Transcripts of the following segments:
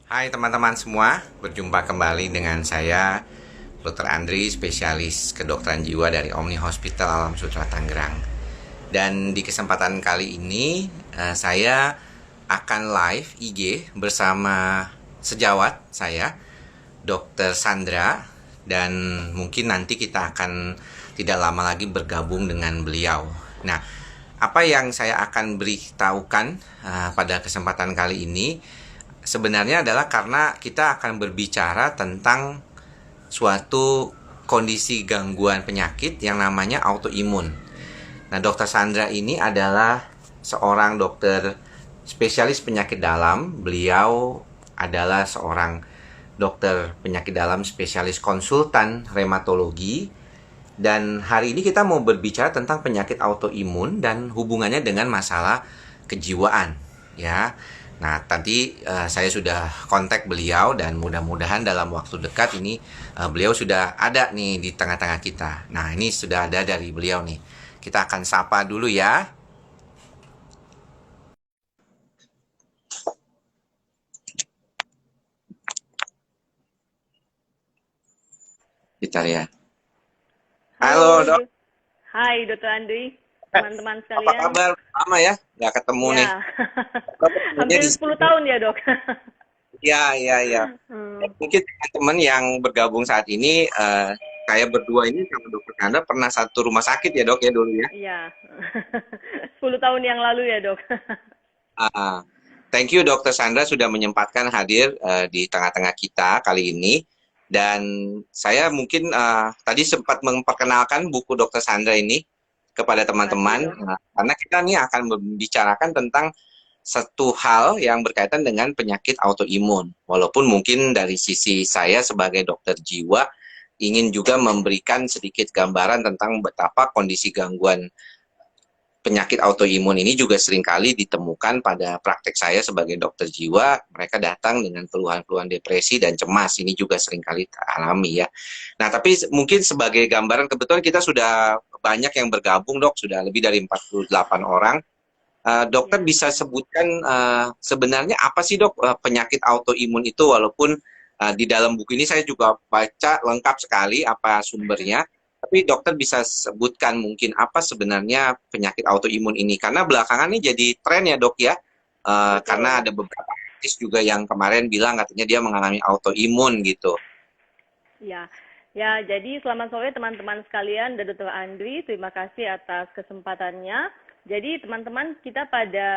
Hai teman-teman semua, berjumpa kembali dengan saya Dr. Andri, spesialis kedokteran jiwa dari Omni Hospital Alam Sutera Tangerang. Dan di kesempatan kali ini saya akan live IG bersama sejawat saya, Dr. Sandra, dan mungkin nanti kita akan tidak lama lagi bergabung dengan beliau. Nah, apa yang saya akan beritahukan pada kesempatan kali ini sebenarnya adalah karena kita akan berbicara tentang suatu kondisi gangguan penyakit yang namanya autoimun. Nah, Dokter Sandra ini adalah seorang dokter spesialis penyakit dalam. Beliau adalah seorang dokter penyakit dalam spesialis konsultan reumatologi. Dan hari ini kita mau berbicara tentang penyakit autoimun dan hubungannya dengan masalah kejiwaan, ya. Nah, tadi saya sudah kontak beliau dan mudah-mudahan dalam waktu dekat ini beliau sudah ada nih di tengah-tengah kita. Nah, ini sudah ada dari beliau nih. Kita akan sapa dulu ya. Kita lihat. Halo, Halo, Dok. Hai Dokter Andri, teman-teman Apa sekalian. kabar? Lama ya nggak ketemu nih. Ya, Dok, ketemunya hampir di 10 sini. tahun ya dok. Ya, ya, ya. Hmm, Mungkin teman-teman yang bergabung saat ini, saya berdua ini sama Dokter Sandra pernah satu rumah sakit ya dok ya dulu ya. Iya, 10 tahun yang lalu ya dok. Ah, thank you Dokter Sandra sudah menyempatkan hadir di tengah-tengah kita kali ini. Dan saya mungkin tadi sempat memperkenalkan buku Dokter Sandra ini kepada Makasih teman-teman, dok. karena kita nih akan membicarakan tentang satu hal yang berkaitan dengan penyakit autoimun. Walaupun mungkin dari sisi saya sebagai dokter jiwa ingin juga memberikan sedikit gambaran tentang betapa kondisi gangguan penyakit autoimun ini juga seringkali ditemukan pada praktek saya sebagai dokter jiwa. Mereka datang dengan keluhan-keluhan depresi dan cemas. Ini juga seringkali alami ya. Nah, tapi mungkin sebagai gambaran, kebetulan kita sudah banyak yang bergabung, Dok. Sudah lebih dari 48 orang. Dokter Ya, bisa sebutkan sebenarnya apa sih, Dok, penyakit autoimun itu? Walaupun di dalam buku ini saya juga baca lengkap sekali apa sumbernya. Tapi dokter bisa sebutkan mungkin apa sebenarnya penyakit autoimun ini? Karena belakangan ini jadi tren ya dok ya. Karena betul. ada beberapa artis juga yang kemarin bilang katanya dia mengalami autoimun gitu. Ya, ya. Jadi selamat sore teman-teman sekalian dan Dokter Andri. Terima kasih atas kesempatannya. Jadi teman-teman kita pada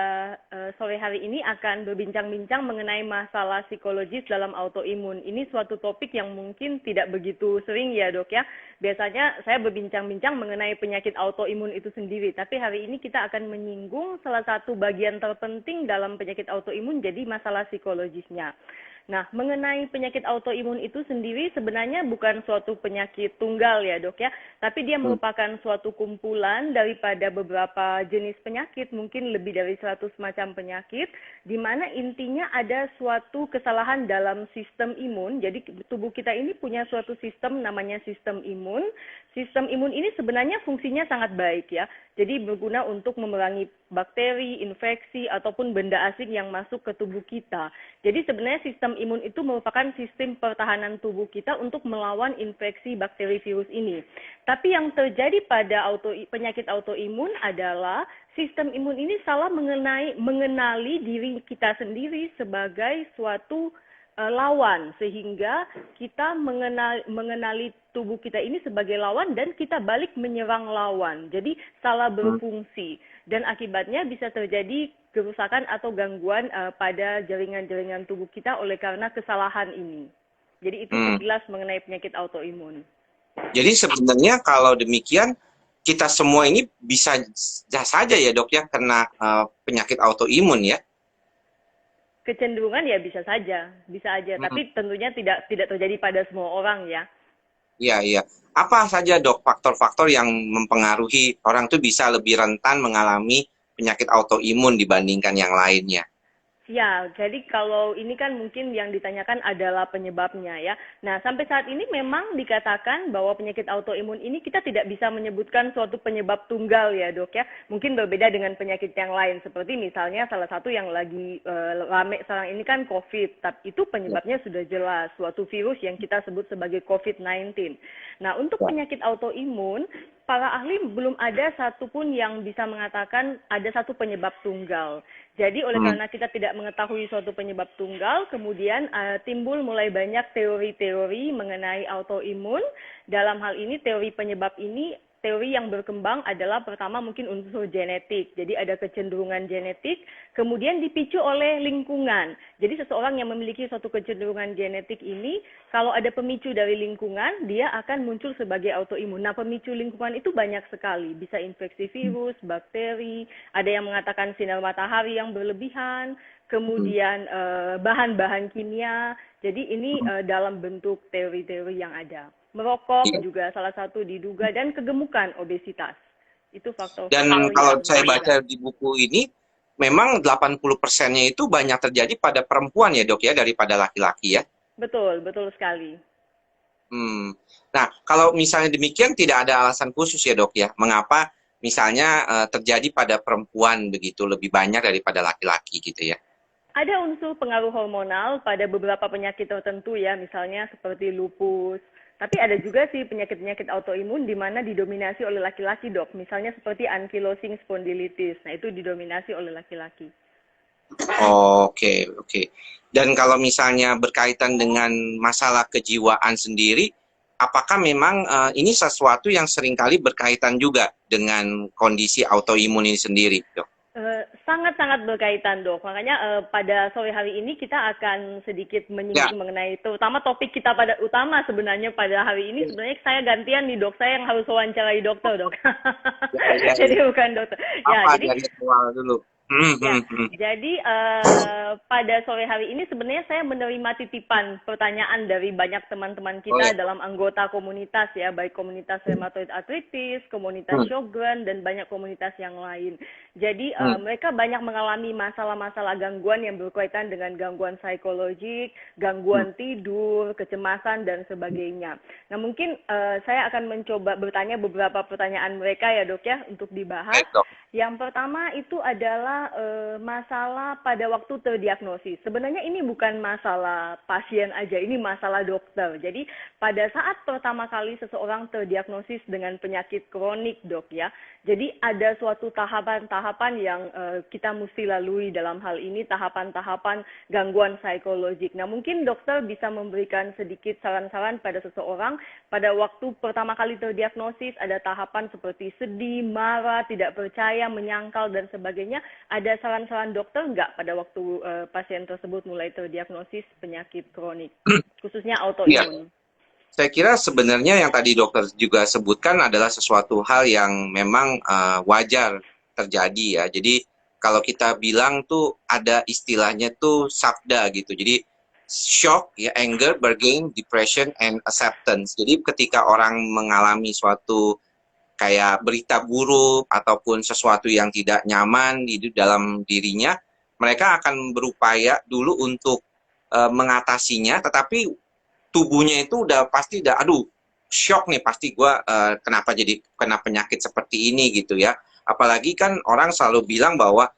sore hari ini akan berbincang-bincang mengenai masalah psikologis dalam autoimun. Ini suatu topik yang mungkin tidak begitu sering ya dok ya. Biasanya saya berbincang-bincang mengenai penyakit autoimun itu sendiri. Tapi hari ini kita akan menyinggung salah satu bagian terpenting dalam penyakit autoimun, jadi masalah psikologisnya. Nah, mengenai penyakit autoimun itu sendiri sebenarnya bukan suatu penyakit tunggal ya dok ya, tapi dia Hmm. merupakan suatu kumpulan daripada beberapa jenis penyakit, mungkin lebih dari 100 macam penyakit, di mana intinya ada suatu kesalahan dalam sistem imun. Jadi tubuh kita ini punya suatu sistem namanya sistem imun. Sistem imun ini sebenarnya fungsinya sangat baik ya, jadi berguna untuk memerangi bakteri, infeksi, ataupun benda asing yang masuk ke tubuh kita. Jadi sebenarnya sistem imun itu merupakan sistem pertahanan tubuh kita untuk melawan infeksi bakteri virus ini. Tapi yang terjadi pada penyakit autoimun adalah sistem imun ini salah mengenali diri kita sendiri sebagai suatu lawan, sehingga kita mengenali tubuh kita ini sebagai lawan dan kita balik menyerang lawan. Jadi salah berfungsi dan akibatnya bisa terjadi kerusakan atau gangguan pada jaringan-jaringan tubuh kita oleh karena kesalahan ini. Jadi itu Hmm. sekilas mengenai penyakit autoimun. Jadi sebenarnya kalau demikian kita semua ini bisa saja ya dok ya kena penyakit autoimun ya. Kecenderungan ya bisa aja, Hmm. tapi tentunya tidak terjadi pada semua orang ya. Iya, iya. Apa saja dok faktor-faktor yang mempengaruhi orang tuh bisa lebih rentan mengalami penyakit autoimun dibandingkan yang lainnya? Ya, jadi kalau ini kan mungkin yang ditanyakan adalah penyebabnya ya. Nah, sampai saat ini memang dikatakan bahwa penyakit autoimun ini kita tidak bisa menyebutkan suatu penyebab tunggal ya dok ya. Mungkin berbeda dengan penyakit yang lain, seperti misalnya salah satu yang lagi rame sekarang ini kan COVID. Tapi itu penyebabnya sudah jelas, suatu virus yang kita sebut sebagai COVID-19. Nah, untuk penyakit autoimun, para ahli belum ada satupun yang bisa mengatakan ada satu penyebab tunggal. Jadi oleh karena kita tidak mengetahui suatu penyebab tunggal, kemudian timbul mulai banyak teori-teori mengenai autoimun. Dalam hal ini teori penyebab ini, teori yang berkembang adalah pertama mungkin unsur genetik. Jadi ada kecenderungan genetik, kemudian dipicu oleh lingkungan. Jadi seseorang yang memiliki suatu kecenderungan genetik ini, kalau ada pemicu dari lingkungan, dia akan muncul sebagai autoimun. Nah, pemicu lingkungan itu banyak sekali. Bisa infeksi virus, bakteri, ada yang mengatakan sinar matahari yang berlebihan, kemudian bahan-bahan kimia. Jadi ini dalam bentuk teori-teori yang ada. Merokok juga salah satu diduga, dan kegemukan, obesitas. Itu Dan faktor-faktor kalau yang saya diduga. baca di buku ini, memang 80%-nya itu banyak terjadi pada perempuan ya dok ya, daripada laki-laki ya. Betul, betul sekali. Nah, kalau misalnya demikian tidak ada alasan khusus ya dok ya, mengapa misalnya terjadi pada perempuan begitu lebih banyak daripada laki-laki gitu ya. Ada unsur pengaruh hormonal pada beberapa penyakit tertentu ya, misalnya seperti lupus. Tapi ada juga sih penyakit-penyakit autoimun di mana didominasi oleh laki-laki dok. Misalnya seperti ankylosing spondylitis. Nah itu didominasi oleh laki-laki. Oke, oke. Dan kalau misalnya berkaitan dengan masalah kejiwaan sendiri, apakah memang ini sesuatu yang seringkali berkaitan juga dengan kondisi autoimun ini sendiri, dok? Sangat-sangat berkaitan dok. Makanya pada sore hari ini kita akan sedikit Ya, menyinggung mengenai terutama topik kita pada utama sebenarnya pada hari ini. Sebenarnya saya gantian nih dok. Saya yang harus wawancarai dokter dok. ya, ya, Jadi ya. bukan dokter. Ya, Apa jadi dari awal dulu? ya, jadi pada sore hari ini sebenarnya saya menerima titipan pertanyaan dari banyak teman-teman Oh kita ya. dalam anggota komunitas ya, baik komunitas rheumatoid arthritis, komunitas Sjogren, dan banyak komunitas yang lain. Jadi mereka banyak mengalami masalah-masalah gangguan yang berkaitan dengan gangguan psikologik, gangguan tidur, kecemasan, dan sebagainya. Nah mungkin saya akan mencoba bertanya beberapa pertanyaan mereka ya dok ya, untuk dibahas. Baik, dok. Yang pertama itu adalah masalah pada waktu terdiagnosis. Sebenarnya ini bukan masalah pasien aja, ini masalah dokter. Jadi pada saat pertama kali seseorang terdiagnosis dengan penyakit kronik dok ya, jadi ada suatu tahapan-tahapan yang kita mesti lalui dalam hal ini, tahapan-tahapan gangguan psikologik. Nah mungkin dokter bisa memberikan sedikit saran-saran pada seseorang pada waktu pertama kali terdiagnosis, ada tahapan seperti sedih, marah, tidak percaya, menyangkal, dan sebagainya. Ada saran-saran dokter nggak pada waktu pasien tersebut mulai terdiagnosis penyakit kronik, khususnya Iya, autoimun? saya kira sebenarnya yang tadi dokter juga sebutkan adalah sesuatu hal yang memang wajar terjadi ya. Jadi kalau kita bilang tuh ada istilahnya tuh sabda gitu. Jadi shock, ya, anger, bargain, depression, and acceptance. Jadi ketika orang mengalami suatu kayak berita buruk ataupun sesuatu yang tidak nyaman di dalam dirinya, mereka akan berupaya dulu untuk mengatasinya, tetapi tubuhnya itu udah pasti udah, aduh, shock nih pasti gue kenapa jadi kena penyakit seperti ini gitu ya. Apalagi kan orang selalu bilang bahwa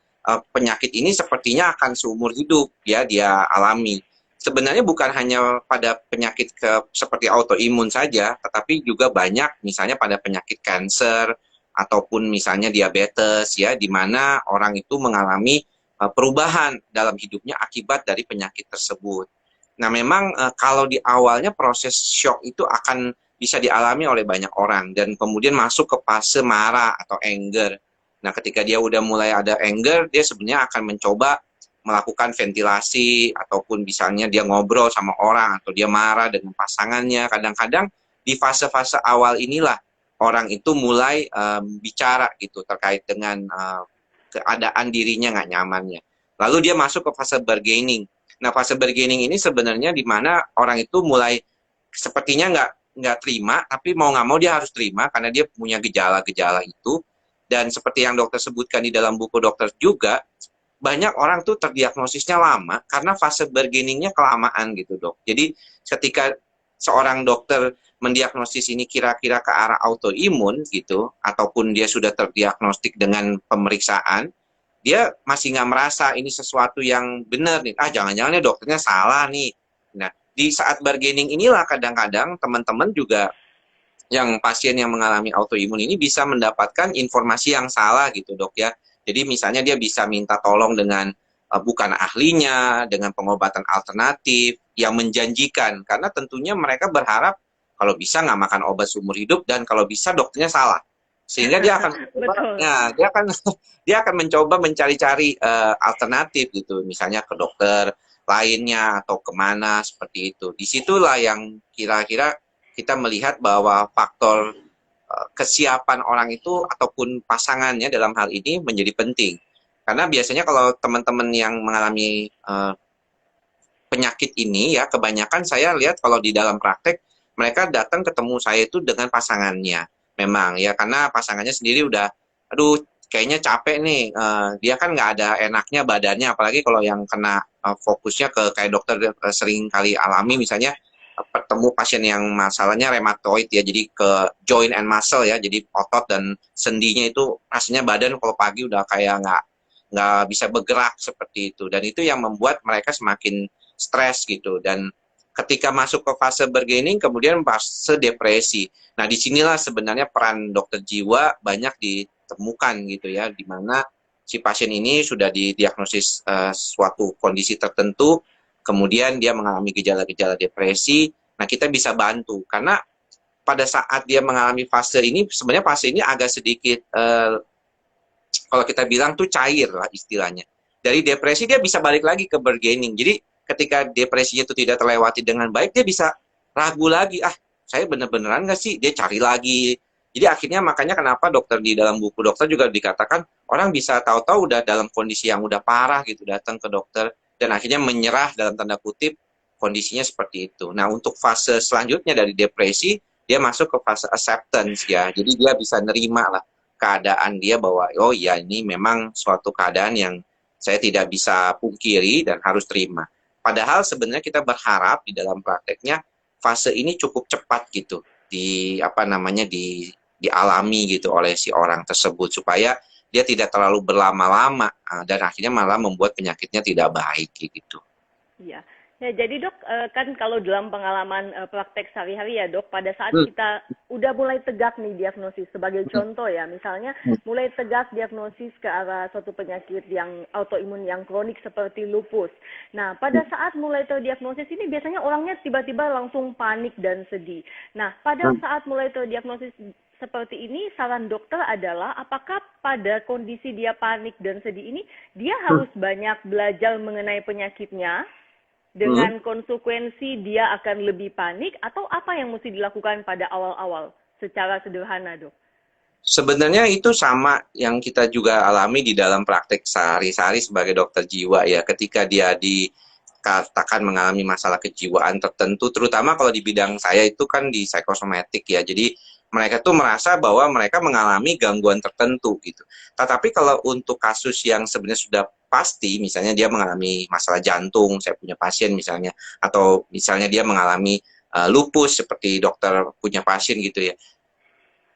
penyakit ini sepertinya akan seumur hidup ya dia alami. Sebenarnya bukan hanya pada penyakit seperti autoimun saja, tetapi juga banyak misalnya pada penyakit kanker ataupun misalnya diabetes ya, di mana orang itu mengalami perubahan dalam hidupnya akibat dari penyakit tersebut. Nah, memang kalau di awalnya proses shock itu akan bisa dialami oleh banyak orang dan kemudian masuk ke fase marah atau anger. Nah, ketika dia udah mulai ada anger, dia sebenarnya akan mencoba melakukan ventilasi ataupun misalnya dia ngobrol sama orang atau dia marah dengan pasangannya. Kadang-kadang di fase-fase awal inilah orang itu mulai bicara gitu terkait dengan keadaan dirinya nggak nyamannya. Lalu dia masuk ke fase bargaining. Nah, fase bargaining ini sebenarnya di mana orang itu mulai sepertinya nggak terima, tapi mau nggak mau dia harus terima karena dia punya gejala-gejala itu. Dan seperti yang dokter sebutkan di dalam buku dokter juga, banyak orang tuh terdiagnosisnya lama karena fase bargainingnya kelamaan gitu dok. Jadi ketika seorang dokter mendiagnosis ini kira-kira ke arah autoimun gitu, ataupun dia sudah terdiagnostik dengan pemeriksaan, dia masih nggak merasa ini sesuatu yang benar nih. Ah, jangan-jangan ya dokternya salah nih. Nah, di saat bargaining inilah kadang-kadang teman-teman juga yang pasien yang mengalami autoimun ini bisa mendapatkan informasi yang salah gitu dok ya. Jadi misalnya dia bisa minta tolong dengan bukan ahlinya, dengan pengobatan alternatif yang menjanjikan. Karena tentunya mereka berharap kalau bisa nggak makan obat seumur hidup dan kalau bisa dokternya salah. Sehingga dia akan mencoba, Betul. ya, dia akan mencoba mencari-cari alternatif gitu, misalnya ke dokter lainnya atau kemana seperti itu. Disitulah yang kira-kira kita melihat bahwa faktor kesiapan orang itu ataupun pasangannya dalam hal ini menjadi penting. Karena biasanya kalau teman-teman yang mengalami penyakit ini ya, kebanyakan saya lihat kalau di dalam praktek mereka datang ketemu saya itu dengan pasangannya. Memang ya, karena pasangannya sendiri udah, aduh kayaknya capek nih, dia kan nggak ada enaknya badannya, apalagi kalau yang kena fokusnya ke kayak dokter sering kali alami misalnya bertemu pasien yang masalahnya rheumatoid ya, jadi ke joint and muscle ya, jadi otot dan sendinya itu rasanya badan kalau pagi udah kayak nggak bisa bergerak seperti itu, dan itu yang membuat mereka semakin stres gitu. Dan ketika masuk ke fase bargaining kemudian fase depresi. Nah disinilah sebenarnya peran dokter jiwa banyak ditemukan gitu ya, di mana si pasien ini sudah didiagnosis suatu kondisi tertentu, kemudian dia mengalami gejala-gejala depresi. Nah, kita bisa bantu karena pada saat dia mengalami fase ini, sebenarnya fase ini agak sedikit kalau kita bilang tuh cair lah istilahnya. Dari depresi dia bisa balik lagi ke bargaining. Jadi ketika depresinya itu tidak terlewati dengan baik, dia bisa ragu lagi. Ah, saya bener-beneran nggak sih? Dia cari lagi. Jadi akhirnya makanya kenapa dokter di dalam buku dokter juga dikatakan orang bisa tahu-tahu udah dalam kondisi yang udah parah gitu datang ke dokter dan akhirnya menyerah dalam tanda kutip, kondisinya seperti itu. Nah, untuk fase selanjutnya dari depresi, dia masuk ke fase acceptance ya. Jadi dia bisa nerima lah keadaan dia bahwa oh ya ini memang suatu keadaan yang saya tidak bisa pungkiri dan harus terima. Padahal sebenarnya kita berharap di dalam prakteknya fase ini cukup cepat gitu di apa namanya dialami gitu oleh si orang tersebut supaya dia tidak terlalu berlama-lama dan akhirnya malah membuat penyakitnya tidak baik gitu. Iya. Ya, jadi dok, kan kalau dalam pengalaman praktek sehari-hari ya dok, pada saat Hmm. kita udah mulai tegak nih diagnosis, sebagai contoh ya, misalnya mulai tegak diagnosis ke arah suatu penyakit yang autoimun yang kronik seperti lupus. Nah, pada saat mulai terdiagnosis ini biasanya orangnya tiba-tiba langsung panik dan sedih. Nah, pada saat mulai terdiagnosis seperti ini, saran dokter adalah apakah pada kondisi dia panik dan sedih ini, dia harus banyak belajar mengenai penyakitnya, dengan konsekuensi dia akan lebih panik, atau apa yang mesti dilakukan pada awal-awal secara sederhana, dok? Sebenarnya itu sama yang kita juga alami di dalam praktek sehari-hari sebagai dokter jiwa ya. Ketika dia dikatakan mengalami masalah kejiwaan tertentu, terutama kalau di bidang saya itu kan di psikosomatik ya. Jadi mereka tuh merasa bahwa mereka mengalami gangguan tertentu gitu. Tetapi kalau untuk kasus yang sebenarnya sudah pasti, misalnya dia mengalami masalah jantung, saya punya pasien misalnya, atau misalnya dia mengalami lupus seperti dokter punya pasien gitu ya,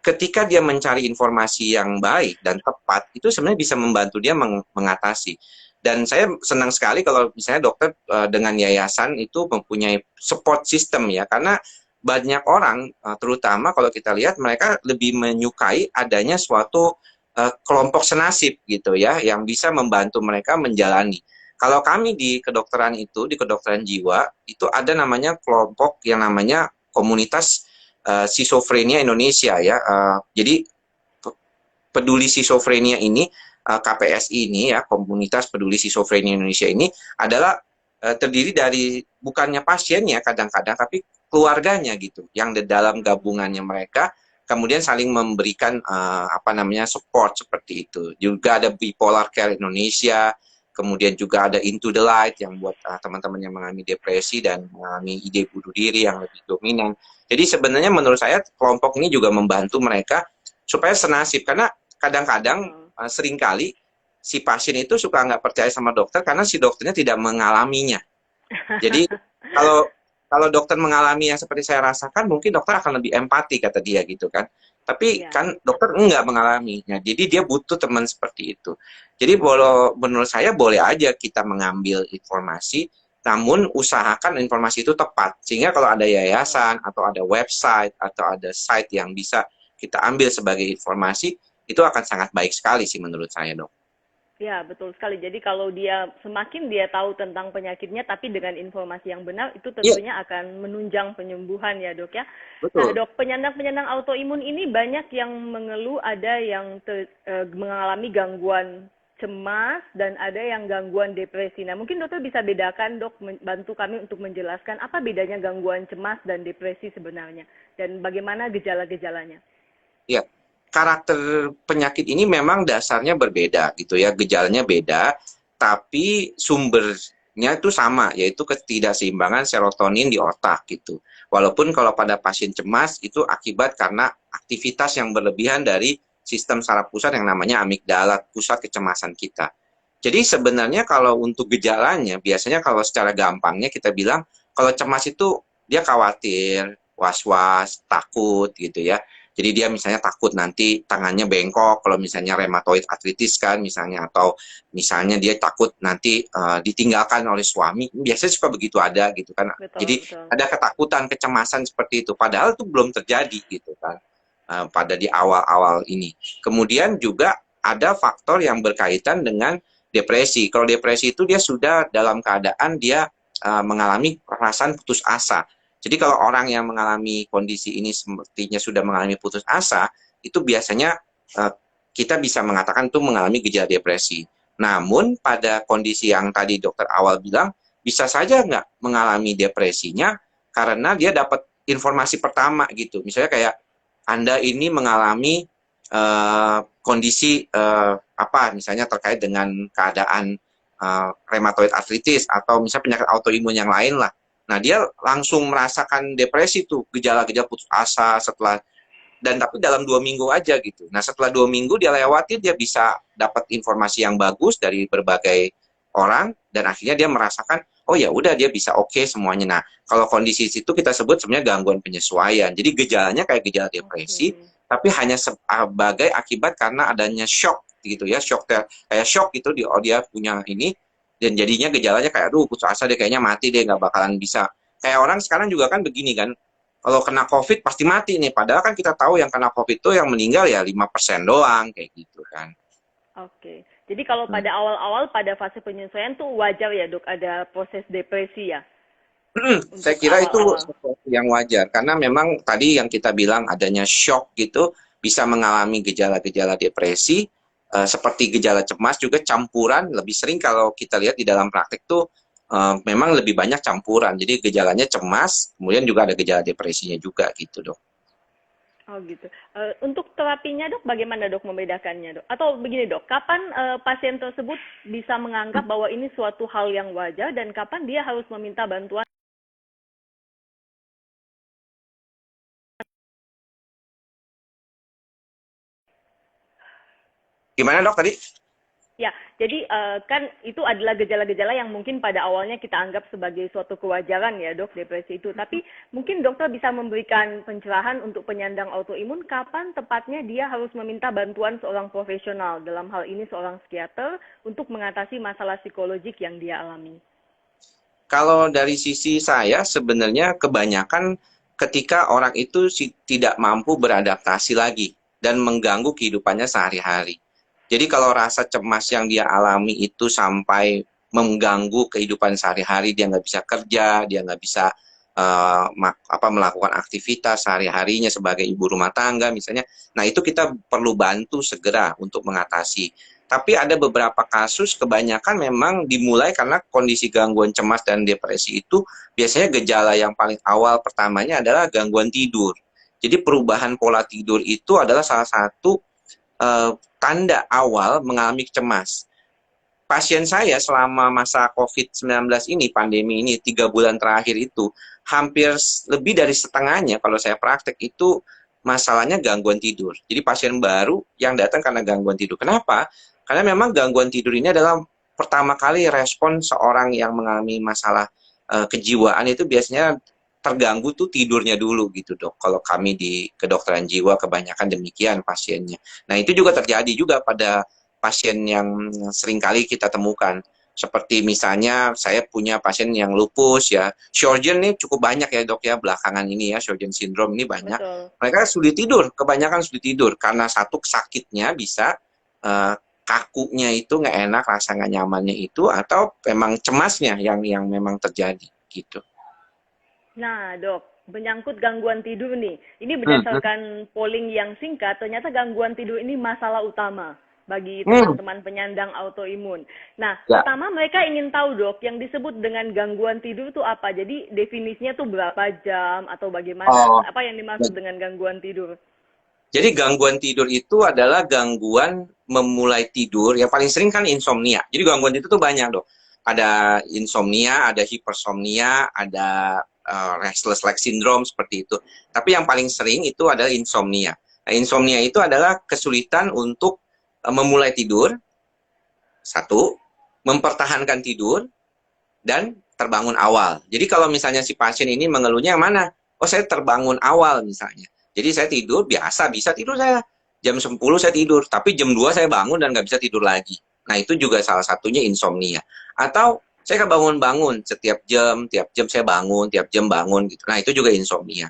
ketika dia mencari informasi yang baik dan tepat, itu sebenarnya bisa membantu dia mengatasi. Dan saya senang sekali kalau misalnya dokter dengan yayasan itu mempunyai support system ya, karena banyak orang, terutama kalau kita lihat mereka lebih menyukai adanya suatu kelompok senasib gitu ya, yang bisa membantu mereka menjalani. Kalau kami di kedokteran itu, di kedokteran jiwa, itu ada namanya kelompok yang namanya komunitas Schizophrenia Indonesia ya. Jadi peduli schizophrenia ini, KPSI ini ya, komunitas peduli schizophrenia Indonesia ini adalah terdiri dari bukannya pasiennya kadang-kadang tapi keluarganya gitu, yang di dalam gabungannya mereka kemudian saling memberikan apa namanya support seperti itu. Juga ada Bipolar Care Indonesia, kemudian juga ada Into the Light yang buat teman-teman yang mengalami depresi dan mengalami ide bunuh diri yang lebih dominan. Jadi sebenarnya menurut saya kelompok ini juga membantu mereka supaya senasib, karena kadang-kadang seringkali si pasien itu suka nggak percaya sama dokter karena si dokternya tidak mengalaminya. Jadi kalau kalau dokter mengalami yang seperti saya rasakan, mungkin dokter akan lebih empati kata dia gitu kan. Tapi Ya, kan dokter enggak mengalaminya, jadi dia butuh teman seperti itu. Jadi kalau menurut saya boleh aja kita mengambil informasi, namun usahakan informasi itu tepat. Sehingga kalau ada betul. yayasan atau ada website atau ada site yang bisa kita ambil sebagai informasi, itu akan sangat baik sekali sih menurut saya dok. Ya, betul sekali. Jadi kalau dia semakin dia tahu tentang penyakitnya, tapi dengan informasi yang benar, itu Iya, tentunya akan menunjang penyembuhan ya dok ya. Nah betul. dok, penyandang-penyandang autoimun ini banyak yang mengeluh, ada yang mengalami gangguan cemas, dan ada yang gangguan depresi. Nah mungkin dokter bisa bedakan dok, bantu kami untuk menjelaskan apa bedanya gangguan cemas dan depresi sebenarnya, dan bagaimana gejala-gejalanya. Ya, karakter penyakit ini memang dasarnya berbeda gitu ya, gejalanya beda, tapi sumbernya itu sama, yaitu ketidakseimbangan serotonin di otak gitu. Walaupun kalau pada pasien cemas itu akibat karena aktivitas yang berlebihan dari sistem saraf pusat yang namanya amigdala, pusat kecemasan kita. Jadi sebenarnya kalau untuk gejalanya, biasanya kalau secara gampangnya kita bilang, kalau cemas itu dia khawatir, was-was, takut gitu ya. Jadi dia misalnya takut nanti tangannya bengkok, kalau misalnya rheumatoid arthritis kan misalnya, atau misalnya dia takut nanti ditinggalkan oleh suami, biasanya suka begitu ada gitu kan. Betul, Jadi betul. ada ketakutan, kecemasan seperti itu, padahal itu belum terjadi gitu kan pada di awal-awal ini. Kemudian juga ada faktor yang berkaitan dengan depresi. Kalau depresi itu dia sudah dalam keadaan dia mengalami perasaan putus asa. Jadi kalau orang yang mengalami kondisi ini sepertinya sudah mengalami putus asa, itu biasanya uh, kita bisa mengatakan itu mengalami gejala depresi. Namun pada kondisi yang tadi dokter awal bilang, bisa saja nggak mengalami depresinya karena dia dapat informasi pertama gitu. Misalnya kayak Anda ini mengalami kondisi apa, misalnya terkait dengan keadaan rheumatoid arthritis atau misalnya penyakit autoimun yang lain lah. Nah, dia langsung merasakan depresi tuh, gejala-gejala putus asa setelah, dan tapi dalam 2 minggu aja gitu. Nah, setelah 2 minggu dia lewati, dia bisa dapat informasi yang bagus dari berbagai orang, dan akhirnya dia merasakan, oh ya udah dia bisa oke semuanya. Nah, kalau kondisi itu kita sebut sebenarnya gangguan penyesuaian. Jadi gejalanya kayak gejala depresi, Oke. tapi hanya sebagai akibat karena adanya shock gitu ya, shock kayak shock gitu, dia punya ini, dan jadinya gejalanya kayak aduh putus asa deh, kayaknya mati deh, nggak bakalan bisa. Kayak orang sekarang juga kan begini kan, kalau kena COVID pasti mati nih, padahal kan kita tahu yang kena COVID itu yang meninggal ya 5% doang kayak gitu kan. Oke. Jadi kalau Hmm. pada awal-awal, pada fase penyesuaian tuh wajar ya dok, ada proses depresi ya Saya untuk kira itu awal-awal. sesuatu yang wajar karena memang tadi yang kita bilang adanya shock gitu bisa mengalami gejala-gejala depresi seperti gejala cemas juga campuran, lebih sering kalau kita lihat di dalam praktek tuh memang lebih banyak campuran. Jadi gejalanya cemas, kemudian juga ada gejala depresinya juga gitu, Dok. Oh gitu. Untuk terapinya dok, bagaimana dok membedakannya dok? Atau begini dok, kapan pasien tersebut bisa menganggap bahwa ini suatu hal yang wajar, dan kapan dia harus meminta bantuan? Gimana, Dok, tadi? Ya, jadi kan itu adalah gejala-gejala yang mungkin pada awalnya kita anggap sebagai suatu kewajaran ya dok, depresi itu. Tapi mungkin dokter bisa memberikan pencerahan untuk penyandang autoimun, kapan tepatnya dia harus meminta bantuan seorang profesional, dalam hal ini seorang psikiater, untuk mengatasi masalah psikologik yang dia alami. Kalau dari sisi saya sebenarnya kebanyakan ketika orang itu tidak mampu beradaptasi lagi dan mengganggu kehidupannya sehari-hari. Jadi kalau rasa cemas yang dia alami itu sampai mengganggu kehidupan sehari-hari, dia nggak bisa kerja, dia nggak bisa melakukan aktivitas sehari-harinya sebagai ibu rumah tangga misalnya. Nah itu kita perlu bantu segera untuk mengatasi. Tapi ada beberapa kasus kebanyakan memang dimulai karena kondisi gangguan cemas dan depresi itu biasanya gejala yang paling awal pertamanya adalah gangguan tidur. Jadi perubahan pola tidur itu adalah salah satu tanda awal mengalami cemas. Pasien saya selama masa COVID-19 ini, pandemi ini, 3 bulan terakhir itu, hampir lebih dari setengahnya kalau saya praktek itu masalahnya gangguan tidur. Jadi pasien baru yang datang karena gangguan tidur. Kenapa? Karena memang gangguan tidur ini adalah pertama kali respon seorang yang mengalami masalah kejiwaan itu biasanya terganggu tuh tidurnya dulu gitu dok. Kalau kami di kedokteran jiwa kebanyakan demikian pasiennya. Nah itu juga terjadi juga pada pasien yang sering kali kita temukan. Seperti misalnya saya punya pasien yang lupus ya, Sjögren ini cukup banyak ya dok ya belakangan ini ya, Sjögren syndrome ini banyak. Betul. Mereka sulit tidur, kebanyakan sulit tidur karena satu sakitnya bisa uh, kakunya itu nggak enak, rasa nggak nyamannya itu, atau memang cemasnya yang memang terjadi gitu. Nah, dok, menyangkut gangguan tidur nih. Ini Hmm, berdasarkan polling yang singkat, ternyata gangguan tidur ini masalah utama bagi hmm, teman-teman penyandang autoimun. Nah, ya. pertama mereka ingin tahu, dok, yang disebut dengan gangguan tidur itu apa? Jadi definisinya tuh berapa jam atau bagaimana? Oh, Apa yang dimaksud dengan gangguan tidur? jadi gangguan tidur itu adalah gangguan memulai tidur. Yang paling sering kan insomnia. Jadi gangguan tidur itu banyak dok. Ada insomnia, ada hipersomnia, ada restless leg syndrome seperti itu. Tapi yang paling sering itu adalah insomnia. Nah, insomnia itu adalah kesulitan untuk memulai tidur, satu, mempertahankan tidur, dan terbangun awal. Jadi kalau misalnya si pasien ini mengeluhnya yang mana? Oh saya terbangun awal misalnya. Jadi saya tidur biasa, bisa tidur saya. Jam 10 saya tidur, tapi jam 2 saya bangun dan nggak bisa tidur lagi. Nah itu juga salah satunya insomnia. Atau saya kebangun-bangun setiap jam, tiap jam saya bangun, tiap jam bangun gitu. Nah itu juga insomnia.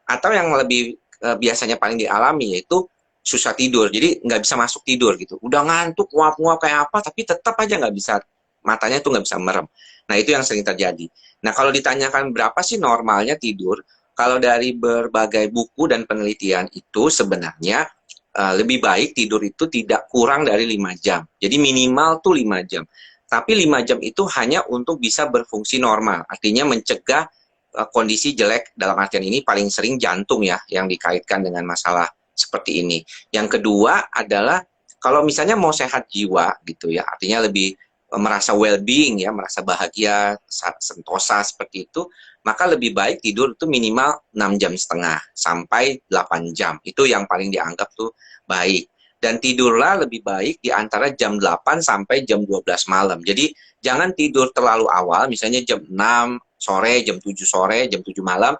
Atau yang lebih biasanya paling dialami yaitu susah tidur. Jadi nggak bisa masuk tidur gitu. Udah ngantuk, nguap-nguap kayak apa, tapi tetap aja nggak bisa, matanya tuh nggak bisa merem. Nah, itu yang sering terjadi. Nah, kalau ditanyakan berapa sih normalnya tidur, kalau dari berbagai buku dan penelitian itu sebenarnya lebih baik tidur itu tidak kurang dari 5 jam. Jadi minimal tuh 5 jam. Tapi 5 jam itu hanya untuk bisa berfungsi normal. Artinya mencegah kondisi jelek, dalam artian ini paling sering jantung ya yang dikaitkan dengan masalah seperti ini. Yang kedua adalah kalau misalnya mau sehat jiwa gitu ya, artinya lebih merasa well-being ya, merasa bahagia, sentosa seperti itu, maka lebih baik tidur itu minimal 6,5 jam sampai 8 jam. Itu yang paling dianggap tuh baik. Dan tidurlah lebih baik di antara jam 8 sampai jam 12 malam. Jadi jangan tidur terlalu awal, misalnya jam 6 sore, jam 7 sore, jam 7 malam,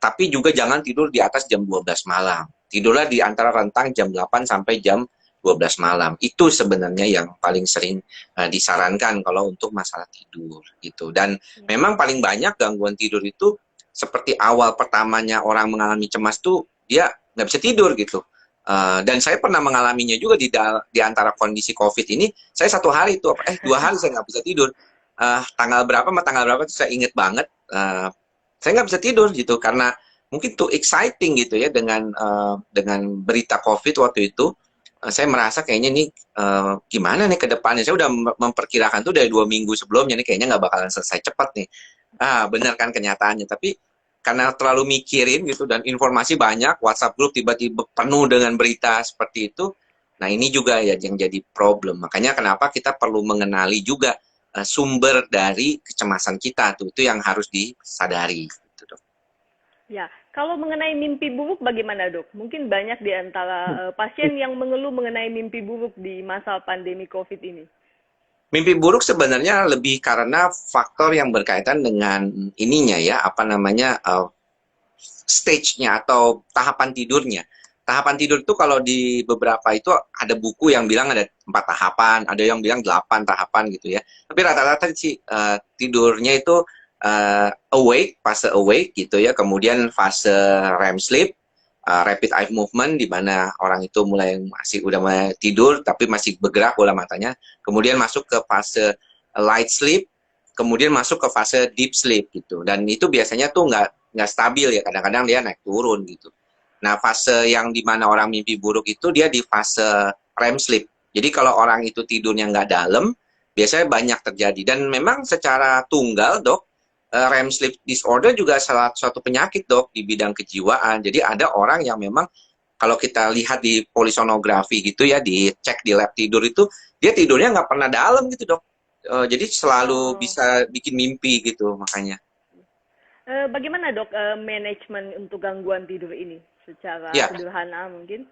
tapi juga jangan tidur di atas jam 12 malam. Tidurlah di antara rentang jam 8 sampai jam 12 malam. Itu sebenarnya yang paling sering disarankan kalau untuk masalah tidur gitu. Dan memang paling banyak gangguan tidur itu seperti awal pertamanya orang mengalami cemas tuh dia nggak bisa tidur gitu. Dan saya pernah mengalaminya juga di antara kondisi COVID ini. Saya 1 hari itu, 2 hari saya nggak bisa tidur. Tanggal berapa sama tanggal berapa itu saya inget banget. Saya nggak bisa tidur gitu karena mungkin too exciting gitu ya dengan berita COVID waktu itu. Saya merasa kayaknya nih gimana nih ke depannya. Saya udah memperkirakan tuh dari 2 minggu sebelumnya nih kayaknya nggak bakalan selesai cepat nih. Benar kan kenyataannya. Tapi karena terlalu mikirin gitu dan informasi banyak, WhatsApp grup tiba-tiba penuh dengan berita seperti itu. Nah ini juga ya yang jadi problem. Makanya kenapa kita perlu mengenali juga sumber dari kecemasan kita tuh. Itu yang harus disadari. Gitu, dok. Ya, kalau mengenai mimpi buruk bagaimana, dok? Mungkin banyak di antara pasien yang mengeluh mengenai mimpi buruk di masa pandemi COVID ini. Mimpi buruk sebenarnya lebih karena faktor yang berkaitan dengan ininya ya, apa namanya, stage-nya atau tahapan tidurnya. Tahapan tidur itu kalau di beberapa itu ada buku yang bilang ada 4 tahapan, ada yang bilang 8 tahapan gitu ya. Tapi rata-rata sih tidurnya itu awake, fase awake gitu ya, kemudian fase REM sleep, rapid eye movement di mana orang itu udah mulai tidur tapi masih bergerak bola matanya, kemudian masuk ke fase light sleep, kemudian masuk ke fase deep sleep gitu. Dan itu biasanya tuh nggak stabil ya, kadang-kadang dia naik turun gitu. Nah fase yang dimana orang mimpi buruk itu dia di fase REM sleep. Jadi kalau orang itu tidurnya nggak dalam, biasanya banyak terjadi. Dan memang secara tunggal dok, REM sleep disorder juga salah satu penyakit dok di bidang kejiwaan. Jadi ada orang yang memang kalau kita lihat di polisonografi gitu ya, dicek di lab tidur itu, dia tidurnya nggak pernah dalam gitu dok. Jadi selalu Oh. bisa bikin mimpi gitu makanya. Bagaimana, dok, manajemen untuk gangguan tidur ini secara Ya, sederhana mungkin?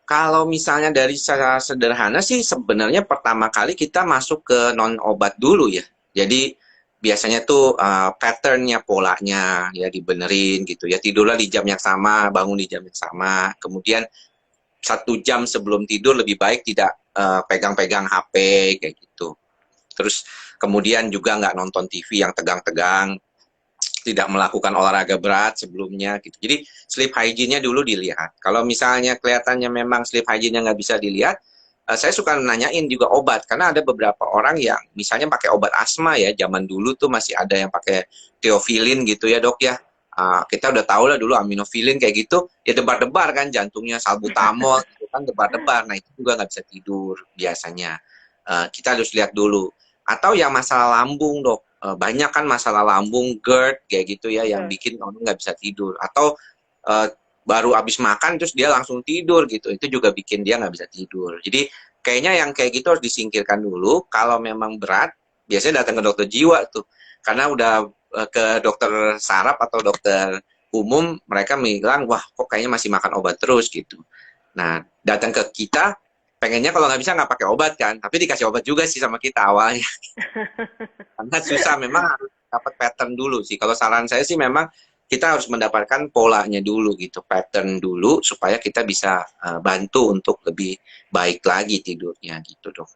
Kalau misalnya dari secara sederhana sih sebenarnya pertama kali kita masuk ke non obat dulu ya. Jadi biasanya tuh patternnya, polanya ya dibenerin gitu ya. Tidurlah di jam yang sama, bangun di jam yang sama. Kemudian 1 jam sebelum tidur lebih baik tidak pegang-pegang HP kayak gitu. Terus kemudian juga nggak nonton TV yang tegang-tegang, tidak melakukan olahraga berat sebelumnya gitu. Jadi sleep hygiene-nya dulu dilihat. Kalau misalnya kelihatannya memang sleep hygiene-nya nggak bisa dilihat, saya suka nanyain juga obat karena ada beberapa orang yang misalnya pakai obat asma ya, zaman dulu tuh masih ada yang pakai theophylline gitu ya dok ya. Kita udah tahu lah dulu aminofilin kayak gitu ya, debar-debar kan jantungnya, salbutamol gitu kan debar-debar. Nah itu juga nggak bisa tidur biasanya. Kita harus lihat dulu. Atau yang masalah lambung dok, banyak kan masalah lambung, GERD kayak gitu ya, yang Betul. bikin orang nggak bisa tidur. Atau baru habis makan terus dia langsung tidur gitu, itu juga bikin dia nggak bisa tidur. Jadi kayaknya yang kayak gitu harus disingkirkan dulu. Kalau memang berat, biasanya datang ke dokter jiwa tuh, karena udah ke dokter saraf atau dokter umum, mereka bilang wah kok kayaknya masih makan obat terus gitu. Nah datang ke kita pengennya kalau nggak bisa nggak pakai obat kan, tapi dikasih obat juga sih sama kita awalnya. Karena susah, memang harus dapat pattern dulu sih. Kalau saran saya sih memang kita harus mendapatkan polanya dulu gitu, pattern dulu supaya kita bisa bantu untuk lebih baik lagi tidurnya gitu dok.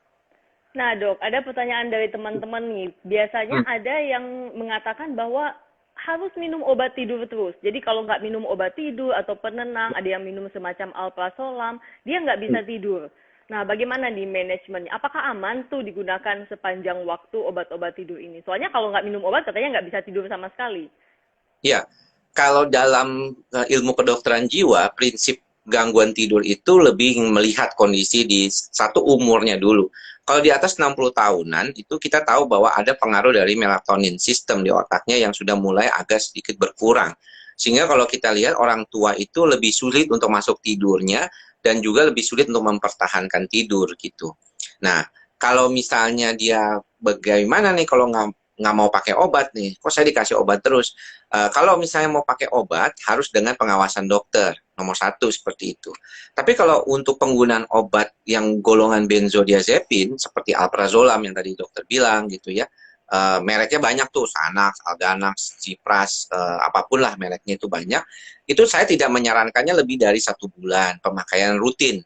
Nah, Dok, ada pertanyaan dari teman-teman nih. Biasanya Hmm. ada yang mengatakan bahwa harus minum obat tidur terus. Jadi kalau nggak minum obat tidur atau penenang, ada yang minum semacam alprazolam, dia nggak bisa tidur. Nah, bagaimana nih manajemennya? Apakah aman tuh digunakan sepanjang waktu obat-obat tidur ini? Soalnya kalau nggak minum obat katanya nggak bisa tidur sama sekali. Ya, kalau dalam ilmu kedokteran jiwa, prinsip gangguan tidur itu lebih melihat kondisi di satu umurnya dulu. Kalau di atas 60 tahunan, itu kita tahu bahwa ada pengaruh dari melatonin, sistem di otaknya yang sudah mulai agak sedikit berkurang. Sehingga kalau kita lihat orang tua itu lebih sulit untuk masuk tidurnya dan juga lebih sulit untuk mempertahankan tidur gitu. Nah, kalau misalnya dia bagaimana nih kalau nggak mau pakai obat nih, kok saya dikasih obat terus? Kalau misalnya mau pakai obat, harus dengan pengawasan dokter, nomor satu seperti itu. Tapi kalau untuk penggunaan obat yang golongan benzodiazepin, seperti alprazolam yang tadi dokter bilang gitu ya, mereknya banyak tuh, Xanax, Alganax, Cipras, apapun lah mereknya itu banyak, itu saya tidak menyarankannya lebih dari 1 bulan, pemakaian rutin.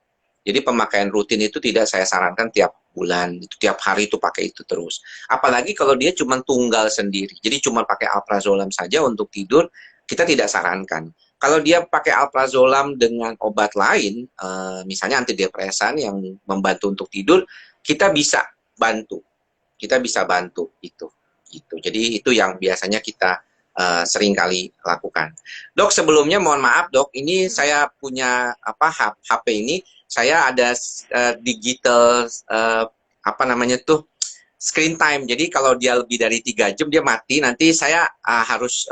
Jadi pemakaian rutin itu tidak saya sarankan tiap bulan, itu tiap hari itu pakai itu terus. Apalagi kalau dia cuma tunggal sendiri, jadi cuma pakai alprazolam saja untuk tidur, kita tidak sarankan. Kalau dia pakai alprazolam dengan obat lain, misalnya antidepresan yang membantu untuk tidur, kita bisa bantu, kita bisa bantu itu. Gitu. Jadi itu yang biasanya kita sering kali lakukan. Dok, sebelumnya mohon maaf dok, ini saya punya apa HP ini, saya ada digital apa namanya tuh, screen time. Jadi kalau dia lebih dari 3 jam dia mati. Nanti saya harus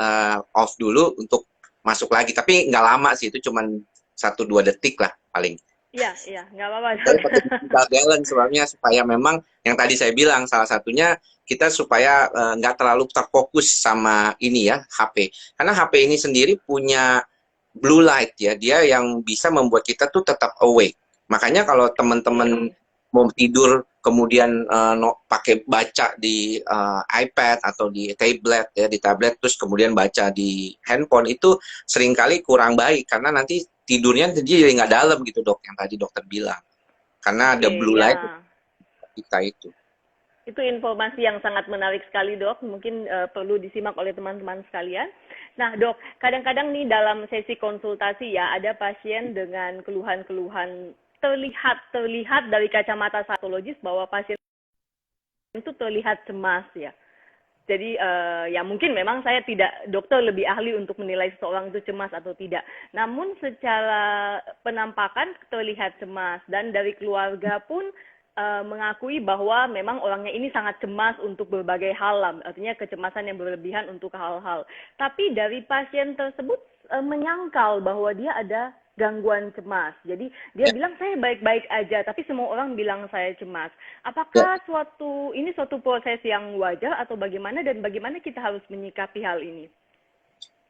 off dulu untuk masuk lagi. Tapi nggak lama sih, itu cuma 1-2 detik lah paling. Iya, iya, nggak apa-apa, Dok. Saya pakai digital balance sebabnya supaya memang yang tadi saya bilang salah satunya kita supaya nggak terlalu terfokus sama ini ya HP. Karena HP ini sendiri punya blue light ya, dia yang bisa membuat kita tuh tetap awake. Makanya kalau teman-teman Oke. mau tidur kemudian pakai baca di iPad atau di tablet ya, di tablet terus kemudian baca di handphone, itu seringkali kurang baik karena nanti tidurnya jadi nggak dalam gitu dok, yang tadi dokter bilang karena ada Oke, blue light ya. kita itu. Itu informasi yang sangat menarik sekali, Dok. Mungkin perlu disimak oleh teman-teman sekalian. Nah, Dok, kadang-kadang nih dalam sesi konsultasi ya, ada pasien dengan keluhan-keluhan terlihat terlihat dari kacamata psikologis bahwa pasien itu terlihat cemas ya. Jadi ya mungkin memang saya tidak dokter lebih ahli untuk menilai seseorang itu cemas atau tidak. Namun secara penampakan terlihat cemas dan dari keluarga pun mengakui bahwa memang orangnya ini sangat cemas untuk berbagai hal lah, artinya kecemasan yang berlebihan untuk hal-hal. Tapi dari pasien tersebut menyangkal bahwa dia ada gangguan cemas. Jadi dia Ya, bilang saya baik-baik aja, tapi semua orang bilang saya cemas. ya. Apakah ini suatu proses yang wajar atau bagaimana dan bagaimana kita harus menyikapi hal ini?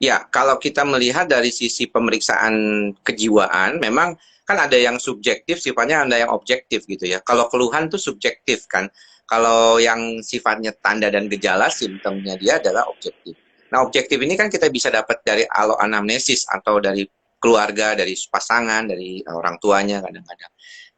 Ya, kalau kita melihat dari sisi pemeriksaan kejiwaan, memang kan ada yang subjektif, sifatnya ada yang objektif gitu ya. Kalau keluhan tuh subjektif kan. Kalau yang sifatnya tanda dan gejala, simptomnya dia adalah objektif. Nah, objektif ini kan kita bisa dapat dari aloanamnesis atau dari keluarga, dari pasangan, dari orang tuanya kadang-kadang.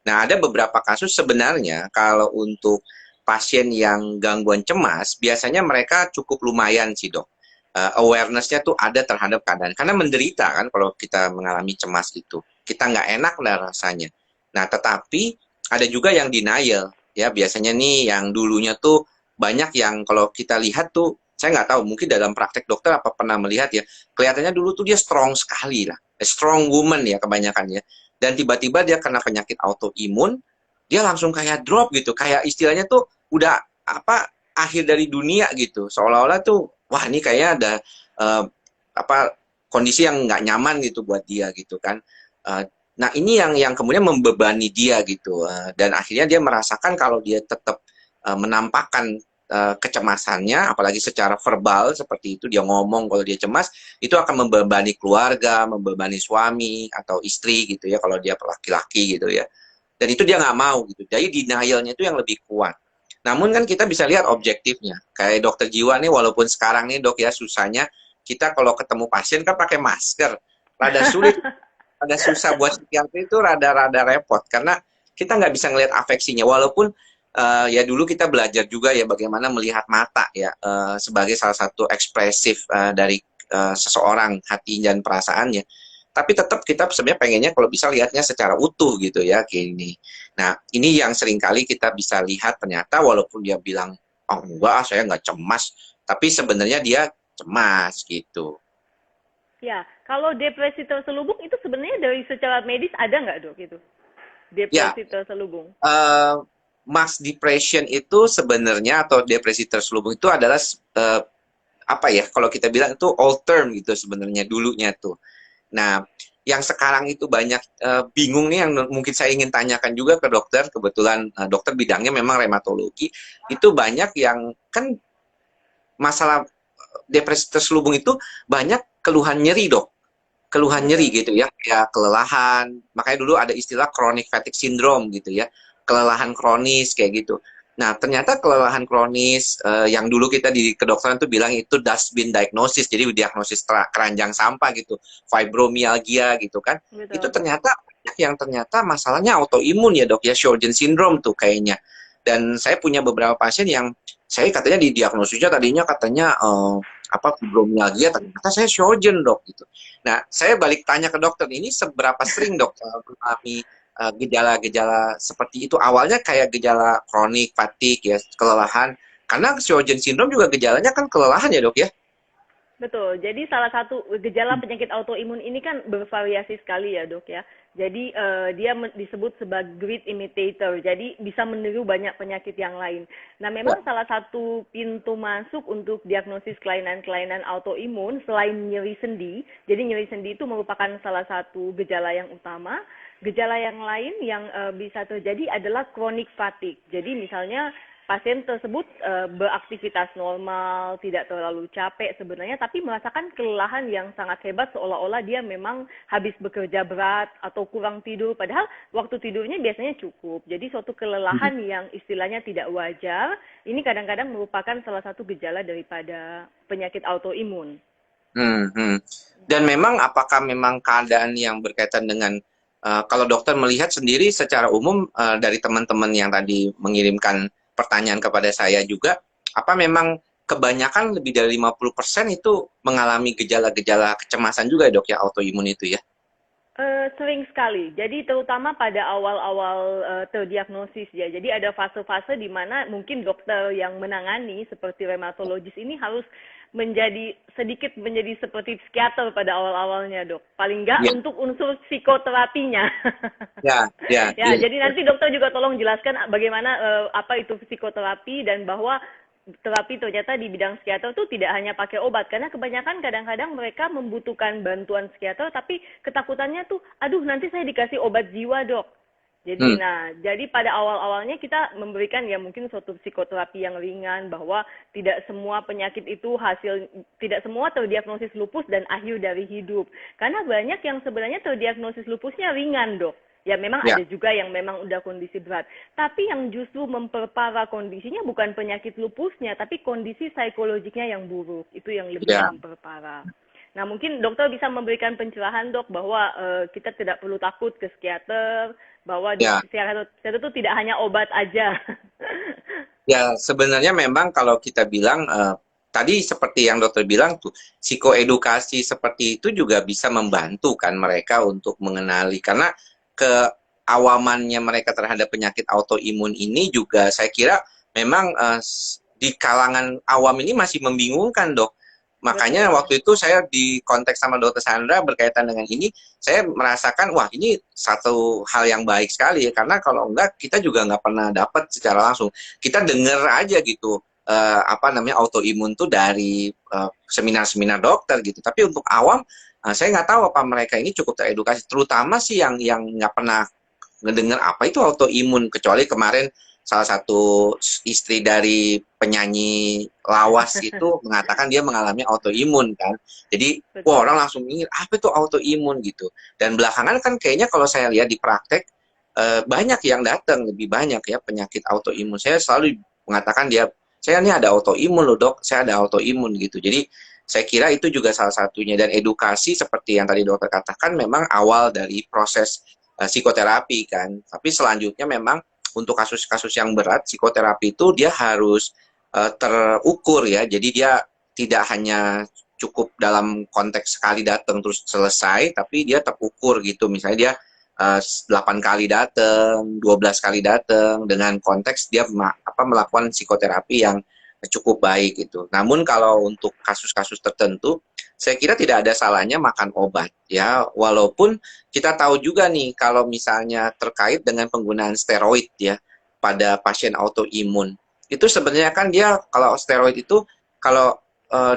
Nah, ada beberapa kasus sebenarnya kalau untuk pasien yang gangguan cemas, biasanya mereka cukup lumayan sih dok. Awareness-nya tuh ada terhadap keadaan. Karena menderita kan kalau kita mengalami cemas itu. Kita nggak enak lah rasanya. Nah, tetapi ada juga yang denial. Ya, biasanya nih yang dulunya tuh banyak yang kalau kita lihat tuh, saya nggak tahu, mungkin dalam praktek dokter apa pernah melihat ya, kelihatannya dulu tuh dia strong sekali lah. A strong woman ya kebanyakan ya, dan tiba-tiba dia kena penyakit autoimun, dia langsung kayak drop gitu, kayak istilahnya tuh udah apa, akhir dari dunia gitu, seolah-olah tuh wah ini kayaknya ada uh, apa kondisi yang nggak nyaman gitu buat dia gitu kan. Uh, nah ini yang kemudian membebani dia gitu, dan akhirnya dia merasakan kalau dia tetap menampakkan kecemasannya, apalagi secara verbal seperti itu dia ngomong kalau dia cemas, itu akan membebani keluarga, membebani suami atau istri gitu ya kalau dia laki-laki gitu ya. Dan itu dia nggak mau gitu. Jadi denialnya itu yang lebih kuat. Namun kan kita bisa lihat objektifnya. Kayak dokter jiwa nih, walaupun sekarang nih dok ya susahnya kita kalau ketemu pasien kan pakai masker, rada sulit, rada susah buat psikiatri itu rada-rada repot karena kita nggak bisa ngelihat afeksinya. Walaupun ya dulu kita belajar juga ya bagaimana melihat mata ya sebagai salah satu ekspresif dari seseorang hati dan perasaannya. Tapi tetap kita sebenarnya pengennya kalau bisa lihatnya secara utuh gitu ya kayak ini. Nah ini yang seringkali kita bisa lihat ternyata walaupun dia bilang oh enggak saya nggak cemas, tapi sebenarnya dia cemas gitu. Ya, kalau depresi terselubung itu sebenarnya dari secara medis ada nggak dok itu? Ya, Depresi terselubung. uh, mass depression itu sebenarnya atau depresi terselubung itu adalah uh, apa ya kalau kita bilang itu old term gitu sebenarnya dulunya tuh. Nah, yang sekarang itu banyak bingung nih yang mungkin saya ingin tanyakan juga ke dokter, kebetulan dokter bidangnya memang reumatologi, itu banyak yang kan masalah depresi terselubung itu banyak keluhan nyeri dok, keluhan nyeri Betul. gitu ya, kayak kelelahan, makanya dulu ada istilah chronic fatigue syndrome gitu ya, kelelahan kronis kayak gitu. Nah, ternyata kelelahan kronis yang dulu kita di kedokteran tuh bilang itu dustbin diagnosis, jadi diagnosis keranjang sampah gitu, fibromyalgia gitu kan. Itu Betul. ternyata yang ternyata masalahnya autoimun ya dok ya, Sjögren syndrome tuh kayaknya. Dan saya punya beberapa pasien yang saya katanya didiagnosisnya tadinya katanya apa fibromyalgia, ternyata saya Sjögren dok gitu. Nah, saya balik tanya ke dokter, ini seberapa sering dok mengalami gejala-gejala seperti itu? Awalnya kayak gejala kronik, fatigue, ya, kelelahan. Karena Sjögren syndrome juga gejalanya kan kelelahan ya dok ya? Betul. Jadi salah satu gejala penyakit autoimun ini kan bervariasi sekali ya dok ya. Jadi dia disebut sebagai great imitator. Jadi bisa meniru banyak penyakit yang lain. Nah Ya. memang salah satu pintu masuk untuk diagnosis kelainan-kelainan autoimun selain nyeri sendi. Jadi nyeri sendi itu merupakan salah satu gejala yang utama. Gejala yang lain yang bisa terjadi adalah chronic fatigue. Jadi misalnya pasien tersebut beraktivitas normal, tidak terlalu capek sebenarnya, tapi merasakan kelelahan yang sangat hebat seolah-olah dia memang habis bekerja berat atau kurang tidur, padahal waktu tidurnya biasanya cukup. Jadi suatu kelelahan yang istilahnya tidak wajar, ini kadang-kadang merupakan salah satu gejala daripada penyakit autoimun. Hmm, hmm. Dan memang apakah memang keadaan yang berkaitan dengan kalau dokter melihat sendiri secara umum dari teman-teman yang tadi mengirimkan pertanyaan kepada saya juga, apa memang kebanyakan lebih dari 50% itu mengalami gejala-gejala kecemasan juga dok ya autoimun itu ya? Sering sekali. Jadi terutama pada awal-awal terdiagnosis ya. Jadi ada fase-fase di mana mungkin dokter yang menangani seperti reumatologis ini harus menjadi seperti psikiater pada awal-awalnya, Dok. Paling nggak Ya, untuk unsur psikoterapinya. ya, ya, Ya, ya. jadi nanti dokter juga tolong jelaskan bagaimana apa itu psikoterapi dan bahwa terapi ternyata di bidang psikiater tuh tidak hanya pakai obat karena kebanyakan kadang-kadang mereka membutuhkan bantuan psikiater tapi ketakutannya tuh aduh nanti saya dikasih obat jiwa dok Jadi, jadi pada awal-awalnya kita memberikan ya mungkin suatu psikoterapi yang ringan, bahwa tidak semua penyakit itu tidak semua terdiagnosis lupus dan akhir dari hidup. Karena banyak yang sebenarnya terdiagnosis lupusnya ringan, Dok. Ya memang Ya, ada juga yang memang udah kondisi berat. Tapi yang justru memperparah kondisinya bukan penyakit lupusnya, tapi kondisi psikologiknya yang buruk. Itu yang lebih ya, memperparah. Nah, mungkin dokter bisa memberikan pencerahan, Dok, bahwa kita tidak perlu takut ke psikiater, bahwa di ya. psikiater itu tidak hanya obat aja. Ya, sebenarnya memang kalau kita bilang tadi seperti yang dokter bilang tuh, psikoedukasi seperti itu juga bisa membantu kan mereka untuk mengenali, karena keawamannya mereka terhadap penyakit autoimun ini juga saya kira memang di kalangan awam ini masih membingungkan, Dok. Makanya Betul. waktu itu saya di konteks sama Dokter Sandra berkaitan dengan ini, saya merasakan wah ini satu hal yang baik sekali ya, karena kalau enggak kita juga nggak pernah dapat secara langsung. Kita dengar aja gitu apa namanya autoimun tuh dari seminar-seminar dokter gitu. Tapi untuk awam saya nggak tahu apa mereka ini cukup teredukasi, terutama sih yang nggak pernah ngedengar apa itu autoimun, kecuali kemarin salah satu istri dari penyanyi lawas itu mengatakan dia mengalami autoimun kan. Jadi, wah Betul. orang langsung mikir apa itu autoimun gitu. Dan belakangan kan kayaknya kalau saya lihat di praktek banyak yang datang, lebih banyak ya penyakit autoimun. Saya selalu mengatakan saya ini ada autoimun loh dok, saya ada autoimun gitu. Jadi saya kira itu juga salah satunya, dan edukasi seperti yang tadi dokter katakan memang awal dari proses psikoterapi kan. Tapi selanjutnya memang untuk kasus-kasus yang berat, psikoterapi itu dia harus terukur ya. Jadi dia tidak hanya cukup dalam konteks sekali datang terus selesai, tapi dia terukur gitu. Misalnya dia 8 kali datang, 12 kali datang, dengan konteks dia melakukan psikoterapi yang cukup baik gitu. Namun kalau untuk kasus-kasus tertentu, saya kira tidak ada salahnya makan obat ya, walaupun kita tahu juga nih kalau misalnya terkait dengan penggunaan steroid ya pada pasien autoimun. Itu sebenarnya kan dia kalau steroid itu kalau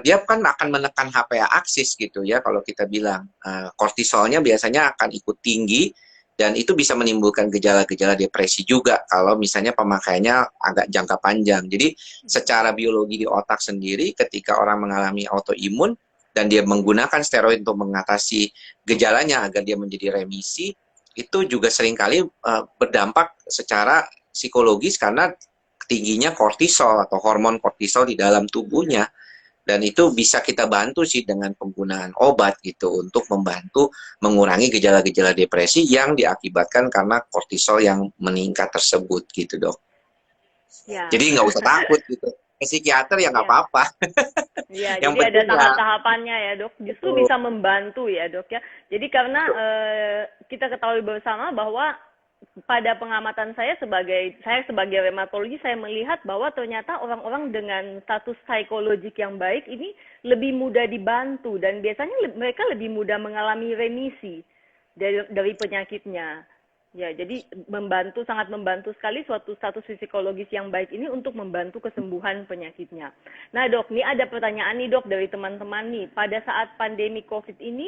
dia kan akan menekan HPA aksis gitu ya, kalau kita bilang kortisolnya biasanya akan ikut tinggi, dan itu bisa menimbulkan gejala-gejala depresi juga kalau misalnya pemakaiannya agak jangka panjang. Jadi secara biologi di otak sendiri ketika orang mengalami autoimun dan dia menggunakan steroid untuk mengatasi gejalanya agar dia menjadi remisi, itu juga seringkali berdampak secara psikologis karena tingginya kortisol atau hormon kortisol di dalam tubuhnya. Dan itu bisa kita bantu sih dengan penggunaan obat gitu untuk membantu mengurangi gejala-gejala depresi yang diakibatkan karena kortisol yang meningkat tersebut gitu dok. Ya. Jadi nggak usah takut gitu. Ke psikiater ya nggak Ya. apa-apa. Ya, Yang jadi ada penting ya tahap-tahapannya ya, Dok. Justru betul. bisa membantu ya, Dok ya. Jadi karena kita ketahui bersama bahwa pada pengamatan saya sebagai reumatologi, saya melihat bahwa ternyata orang-orang dengan status psikologik yang baik ini lebih mudah dibantu, dan biasanya mereka lebih mudah mengalami remisi dari penyakitnya. Ya, jadi sangat membantu sekali suatu status psikologis yang baik ini untuk membantu kesembuhan penyakitnya. Nah, Dok, nih ada pertanyaan nih, Dok, dari teman-teman nih. Pada saat pandemi COVID ini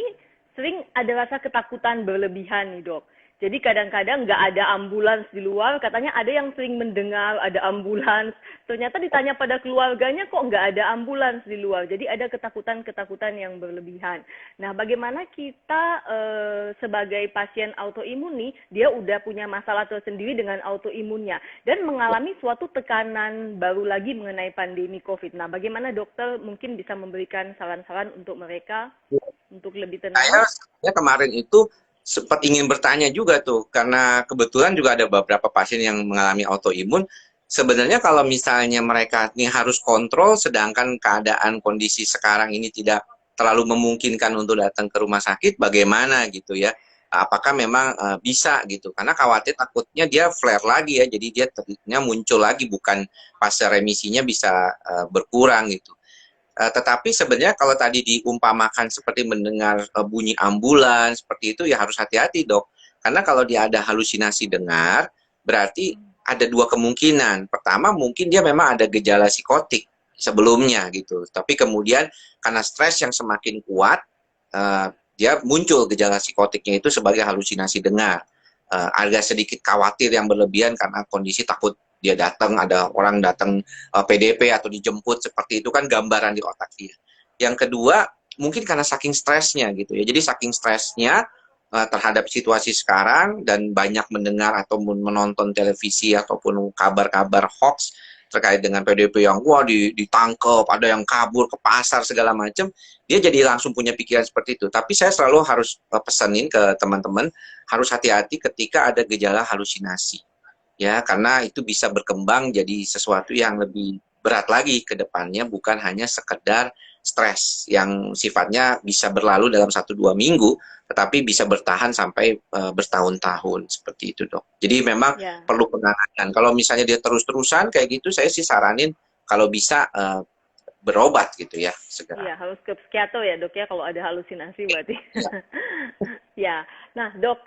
sering ada rasa ketakutan berlebihan nih, Dok. Jadi kadang-kadang nggak ada ambulans di luar, katanya ada yang sering mendengar ada ambulans. Ternyata ditanya pada keluarganya kok nggak ada ambulans di luar. Jadi ada ketakutan-ketakutan yang berlebihan. Nah, bagaimana kita sebagai pasien autoimun nih, dia udah punya masalah tersendiri dengan autoimunnya dan mengalami suatu tekanan baru lagi mengenai pandemi COVID. Nah, bagaimana dokter mungkin bisa memberikan saran-saran untuk mereka untuk lebih tenang? Saya kemarin itu sempat ingin bertanya juga tuh, karena kebetulan juga ada beberapa pasien yang mengalami autoimun. Sebenarnya kalau misalnya mereka ini harus kontrol, sedangkan keadaan kondisi sekarang ini tidak terlalu memungkinkan untuk datang ke rumah sakit, bagaimana gitu ya? Apakah memang bisa gitu? Karena khawatir takutnya dia flare lagi ya, jadi dia ternyata muncul lagi, bukan fase remisinya bisa berkurang gitu. Tetapi sebenarnya kalau tadi diumpamakan seperti mendengar bunyi ambulans seperti itu ya harus hati-hati dok, karena kalau dia ada halusinasi dengar berarti ada dua kemungkinan. Pertama mungkin dia memang ada gejala psikotik sebelumnya gitu, tapi kemudian karena stres yang semakin kuat dia muncul gejala psikotiknya itu sebagai halusinasi dengar. agak sedikit khawatir yang berlebihan karena kondisi takut dia datang, ada orang datang PDP atau dijemput seperti itu kan gambaran di otak dia. Yang kedua, mungkin karena saking stresnya gitu ya. Jadi saking stresnya terhadap situasi sekarang dan banyak mendengar atau menonton televisi ataupun kabar-kabar hoax terkait dengan PDP yang wah ditangkap, ada yang kabur ke pasar segala macam, dia jadi langsung punya pikiran seperti itu. Tapi saya selalu harus pesanin ke teman-teman harus hati-hati ketika ada gejala halusinasi. Ya, karena itu bisa berkembang jadi sesuatu yang lebih berat lagi ke depannya, bukan hanya sekedar stres yang sifatnya bisa berlalu dalam 1-2 minggu, tetapi bisa bertahan sampai bertahun-tahun seperti itu, Dok. Jadi memang Ya. perlu penanganan. Kalau misalnya dia terus-terusan kayak gitu, saya sih saranin kalau bisa berobat gitu ya, segera. Iya, harus ke psikiater ya dok ya kalau ada halusinasi berarti. Ya. Ya, nah dok,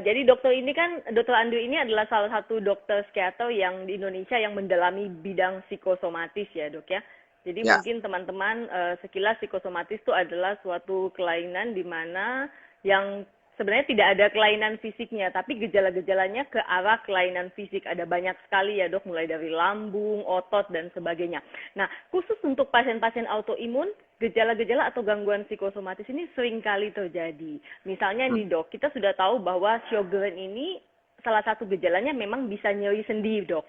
jadi dokter ini kan, dokter Andri ini adalah salah satu dokter psikiater yang di Indonesia yang mendalami bidang psikosomatis ya dok ya. Jadi Ya. mungkin teman-teman sekilas psikosomatis itu adalah suatu kelainan di mana yang sebenarnya tidak ada kelainan fisiknya, tapi gejala-gejalanya ke arah kelainan fisik. Ada banyak sekali ya dok, mulai dari lambung, otot, dan sebagainya. Nah, khusus untuk pasien-pasien autoimun, gejala-gejala atau gangguan psikosomatis ini sering kali terjadi. Misalnya nih dok, kita sudah tahu bahwa Sjögren ini salah satu gejalanya memang bisa nyeri sendi dok.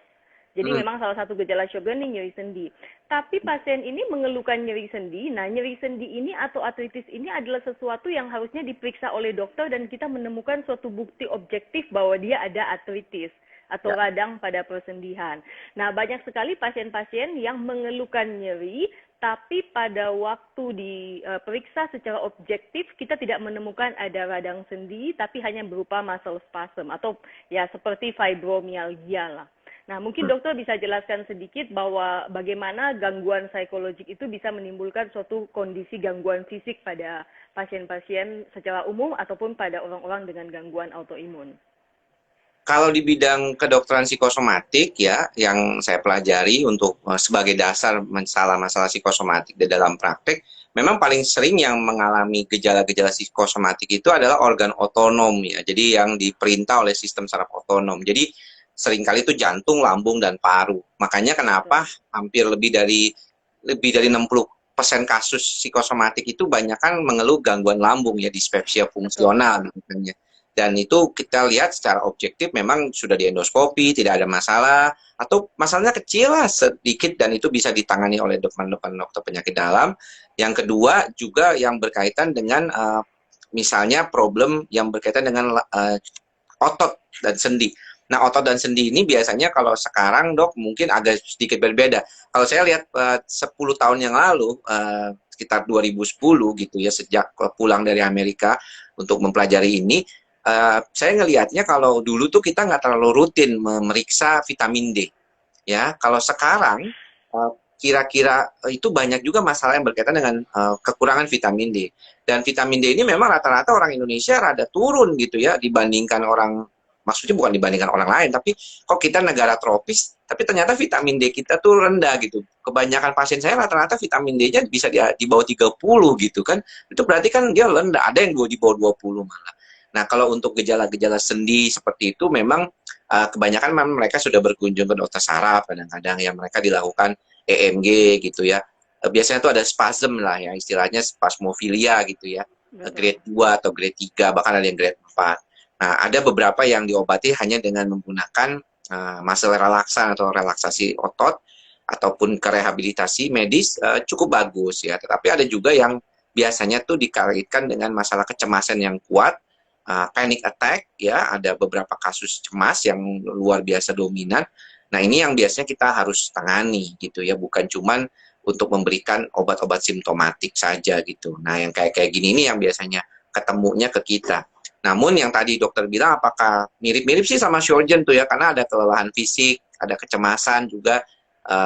Jadi Hmm. memang salah satu gejala Sjögren ini nyeri sendi. Tapi pasien ini mengeluhkan nyeri sendi. Nah, nyeri sendi ini atau artritis ini adalah sesuatu yang harusnya diperiksa oleh dokter dan kita menemukan suatu bukti objektif bahwa dia ada artritis atau Ya. radang pada persendian. Nah, banyak sekali pasien-pasien yang mengeluhkan nyeri, tapi pada waktu diperiksa secara objektif kita tidak menemukan ada radang sendi, tapi hanya berupa muscle spasm atau ya seperti fibromyalgia lah. Nah, mungkin dokter bisa jelaskan sedikit bahwa bagaimana gangguan psikologik itu bisa menimbulkan suatu kondisi gangguan fisik pada pasien-pasien secara umum ataupun pada orang-orang dengan gangguan autoimun. Kalau di bidang kedokteran psikosomatik ya, yang saya pelajari untuk sebagai dasar masalah-masalah psikosomatik di dalam praktek, memang paling sering yang mengalami gejala-gejala psikosomatik itu adalah organ otonom ya. Jadi yang diperintah oleh sistem saraf otonom. Jadi seringkali itu jantung, lambung, dan paru. Makanya kenapa hampir lebih dari 60% kasus psikosomatik itu banyak kan mengeluh gangguan lambung ya, dispepsia Betul. fungsional namanya. Dan itu kita lihat secara objektif memang sudah diendoskopi, tidak ada masalah, atau masalahnya kecil lah sedikit dan itu bisa ditangani oleh dokter penyakit dalam. Yang kedua juga yang berkaitan dengan misalnya problem yang berkaitan dengan otot dan sendi. Nah, otot dan sendi ini biasanya kalau sekarang dok mungkin agak sedikit berbeda. Kalau saya lihat 10 tahun yang lalu, sekitar 2010 gitu ya, sejak pulang dari Amerika untuk mempelajari ini, saya ngelihatnya kalau dulu tuh kita nggak terlalu rutin memeriksa vitamin D. Ya, kalau sekarang kira-kira itu banyak juga masalah yang berkaitan dengan kekurangan vitamin D. Dan vitamin D ini memang rata-rata orang Indonesia rada turun gitu ya dibandingkan orang, maksudnya bukan dibandingkan orang lain, tapi kok kita negara tropis, tapi ternyata vitamin D kita tuh rendah gitu. Kebanyakan pasien saya rata-rata vitamin D-nya bisa di bawah 30 gitu kan. Itu berarti kan dia rendah, ada yang di bawah 20 malah. Nah, kalau untuk gejala-gejala sendi seperti itu memang kebanyakan memang mereka sudah berkunjung ke dokter saraf, kadang-kadang yang mereka dilakukan EMG gitu ya. Biasanya tuh ada spasm lah ya, istilahnya spasmofilia gitu ya. Betul. Grade 2 atau grade 3, bahkan ada yang grade 4. Nah, ada beberapa yang diobati hanya dengan menggunakan muscle relaksan atau relaksasi otot ataupun ke rehabilitasi medis cukup bagus ya. Tetapi ada juga yang biasanya tuh dikaitkan dengan masalah kecemasan yang kuat, panic attack ya, ada beberapa kasus cemas yang luar biasa dominan. Nah, ini yang biasanya kita harus tangani gitu ya, bukan cuman untuk memberikan obat-obat simptomatik saja gitu. Nah, yang kayak gini ini yang biasanya ketemunya ke kita. Namun yang tadi dokter bilang apakah mirip-mirip sih sama Sjögren tuh ya, karena ada kelelahan fisik, ada kecemasan juga,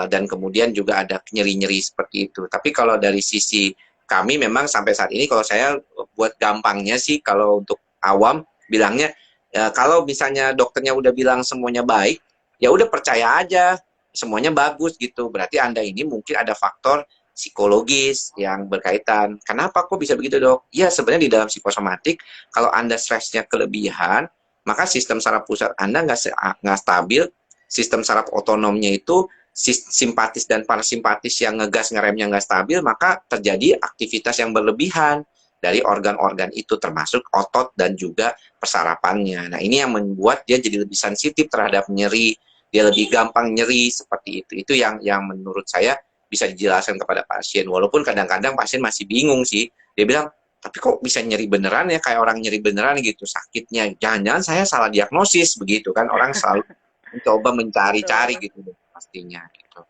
dan kemudian juga ada nyeri-nyeri seperti itu. Tapi kalau dari sisi kami memang sampai saat ini, kalau saya buat gampangnya sih, kalau untuk awam bilangnya, ya, kalau misalnya dokternya udah bilang semuanya baik, ya udah percaya aja, semuanya bagus gitu. Berarti Anda ini mungkin ada faktor psikologis yang berkaitan. Kenapa kok bisa begitu dok? Ya sebenarnya di dalam psikosomatik, kalau Anda stresnya kelebihan, maka sistem saraf pusat Anda nggak stabil, sistem saraf otonomnya itu simpatis dan parasimpatis yang ngegas ngeremnya nggak stabil, maka terjadi aktivitas yang berlebihan dari organ-organ itu termasuk otot dan juga persarapannya. Nah, ini yang membuat dia jadi lebih sensitif terhadap nyeri, dia lebih gampang nyeri seperti itu. Itu yang menurut saya bisa dijelaskan kepada pasien. Walaupun kadang-kadang pasien masih bingung sih. Dia bilang, tapi kok bisa nyeri beneran ya, kayak orang nyeri beneran gitu sakitnya. Jangan-jangan saya salah diagnosis begitu kan, orang selalu mencoba mencari-cari Betul. gitu pastinya gitu.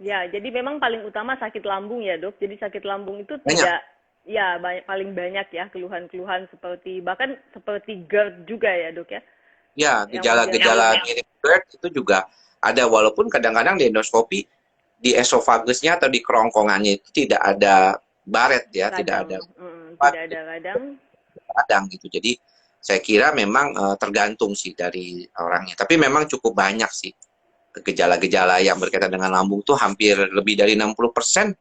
Ya, jadi memang paling utama sakit lambung ya, Dok. Jadi sakit lambung itu Banyak tidak, ya paling banyak ya keluhan-keluhan seperti, bahkan seperti GERD juga ya, Dok ya, ya, yang menjadi gejala-gejala mirip GERD itu juga ada, walaupun kadang-kadang di endoskopi di esofagusnya atau di kerongkongannya itu tidak ada baret ya, tidak radang. ada Tidak ada radang. radang gitu. Jadi saya kira memang tergantung sih dari orangnya. Tapi memang cukup banyak sih gejala-gejala yang berkaitan dengan lambung tuh hampir lebih dari 60%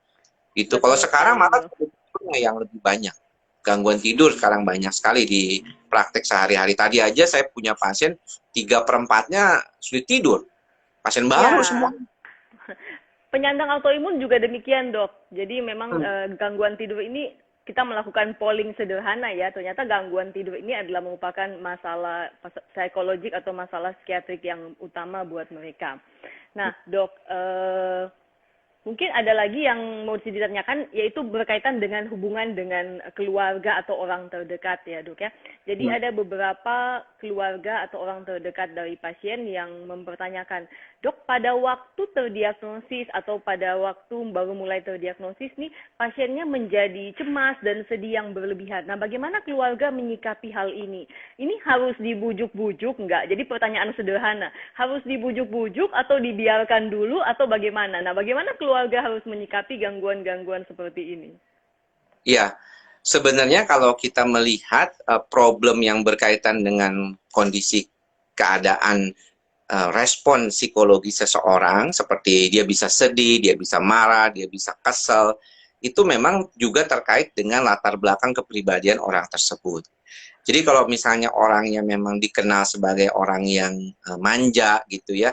gitu. Kalau Betul sekarang sekali, malah Dok. yang lebih banyak. Gangguan tidur sekarang banyak sekali di praktek sehari-hari. Tadi aja saya punya pasien 3/4-nya sulit tidur. Pasien baru Ya, semua. penyandang autoimun juga demikian, Dok. Jadi memang Hmm. gangguan tidur ini kita melakukan polling sederhana ya. Ternyata gangguan tidur ini adalah merupakan masalah psikologik atau masalah psikiatrik yang utama buat mereka. Nah, Dok, mungkin ada lagi yang mau ditanyakan, yaitu berkaitan dengan hubungan dengan keluarga atau orang terdekat ya, Dok ya. Jadi ada beberapa keluarga atau orang terdekat dari pasien yang mempertanyakan, Dok, pada waktu terdiagnosis atau pada waktu baru mulai terdiagnosis nih, pasiennya menjadi cemas dan sedih yang berlebihan. Nah, bagaimana keluarga menyikapi hal ini? Ini harus dibujuk-bujuk nggak? Jadi pertanyaan sederhana, harus dibujuk-bujuk atau dibiarkan dulu atau bagaimana? Nah, bagaimana keluarga harus menyikapi gangguan-gangguan seperti ini? Iya, sebenarnya kalau kita melihat problem yang berkaitan dengan kondisi keadaan respon psikologi seseorang, seperti dia bisa sedih, dia bisa marah, dia bisa kesel, itu memang juga terkait dengan latar belakang kepribadian orang tersebut. Jadi kalau misalnya orangnya memang dikenal sebagai orang yang manja gitu ya,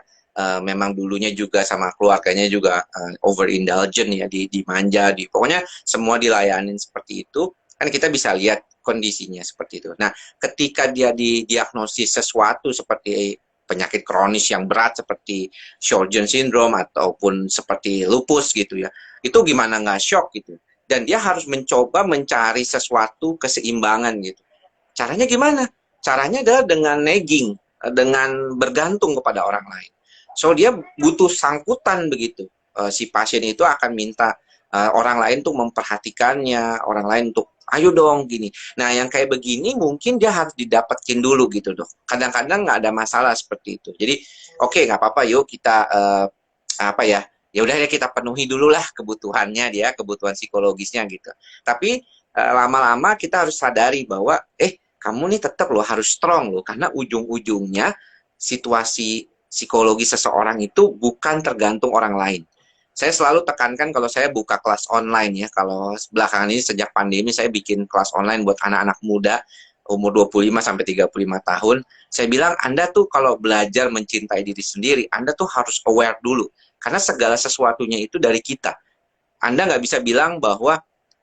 memang dulunya juga sama keluarganya juga overindulgent ya, dimanja, pokoknya semua dilayanin seperti itu, kan kita bisa lihat kondisinya seperti itu. Nah, ketika dia didiagnosis sesuatu seperti penyakit kronis yang berat seperti Sjögren syndrome ataupun seperti lupus gitu ya, itu gimana nggak shock gitu. Dan dia harus mencoba mencari sesuatu keseimbangan gitu. Caranya gimana? Caranya adalah dengan nagging, dengan bergantung kepada orang lain. So dia butuh sangkutan begitu. Si pasien itu akan minta orang lain tuh memperhatikannya, orang lain untuk ayo dong gini. Nah yang kayak begini mungkin dia harus didapetin dulu gitu dok. Kadang-kadang nggak ada masalah seperti itu. Jadi oke, nggak apa-apa, yuk kita apa ya udah ya kita penuhi dulu lah kebutuhannya dia, kebutuhan psikologisnya gitu. Tapi lama-lama kita harus sadari bahwa kamu nih tetap loh harus strong loh, karena ujung-ujungnya situasi psikologi seseorang itu bukan tergantung orang lain. Saya selalu tekankan kalau saya buka kelas online ya, kalau belakangan ini sejak pandemi saya bikin kelas online buat anak-anak muda umur 25 sampai 35 tahun. Saya bilang Anda tuh kalau belajar mencintai diri sendiri, Anda tuh harus aware dulu. Karena segala sesuatunya itu dari kita. Anda nggak bisa bilang bahwa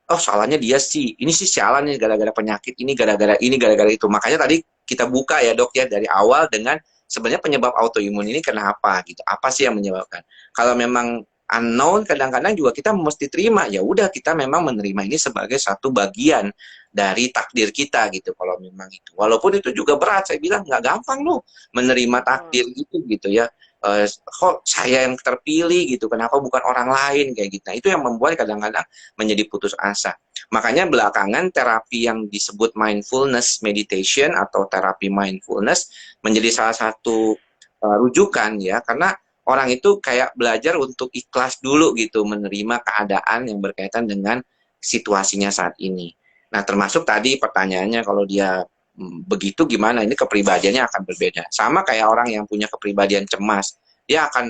oh salahnya dia sih, ini sih sialan nih gara-gara penyakit ini, gara-gara ini, gara-gara itu. Makanya tadi kita buka ya dok ya dari awal dengan sebenarnya penyebab autoimun ini kenapa gitu, apa sih yang menyebabkan. Kalau memang unknown, kadang-kadang juga kita mesti terima, ya udah kita memang menerima ini sebagai satu bagian dari takdir kita gitu. Kalau memang itu, walaupun itu juga berat, saya bilang nggak gampang loh menerima takdir gitu ya. Kok saya yang terpilih gitu, kenapa bukan orang lain kayak gitu. Nah itu yang membuat kadang-kadang menjadi putus asa. Makanya belakangan terapi yang disebut mindfulness meditation atau terapi mindfulness menjadi salah satu rujukan ya, karena orang itu kayak belajar untuk ikhlas dulu gitu, menerima keadaan yang berkaitan dengan situasinya saat ini. Nah termasuk tadi pertanyaannya kalau dia begitu gimana, ini kepribadiannya akan berbeda. Sama kayak orang yang punya kepribadian cemas, dia akan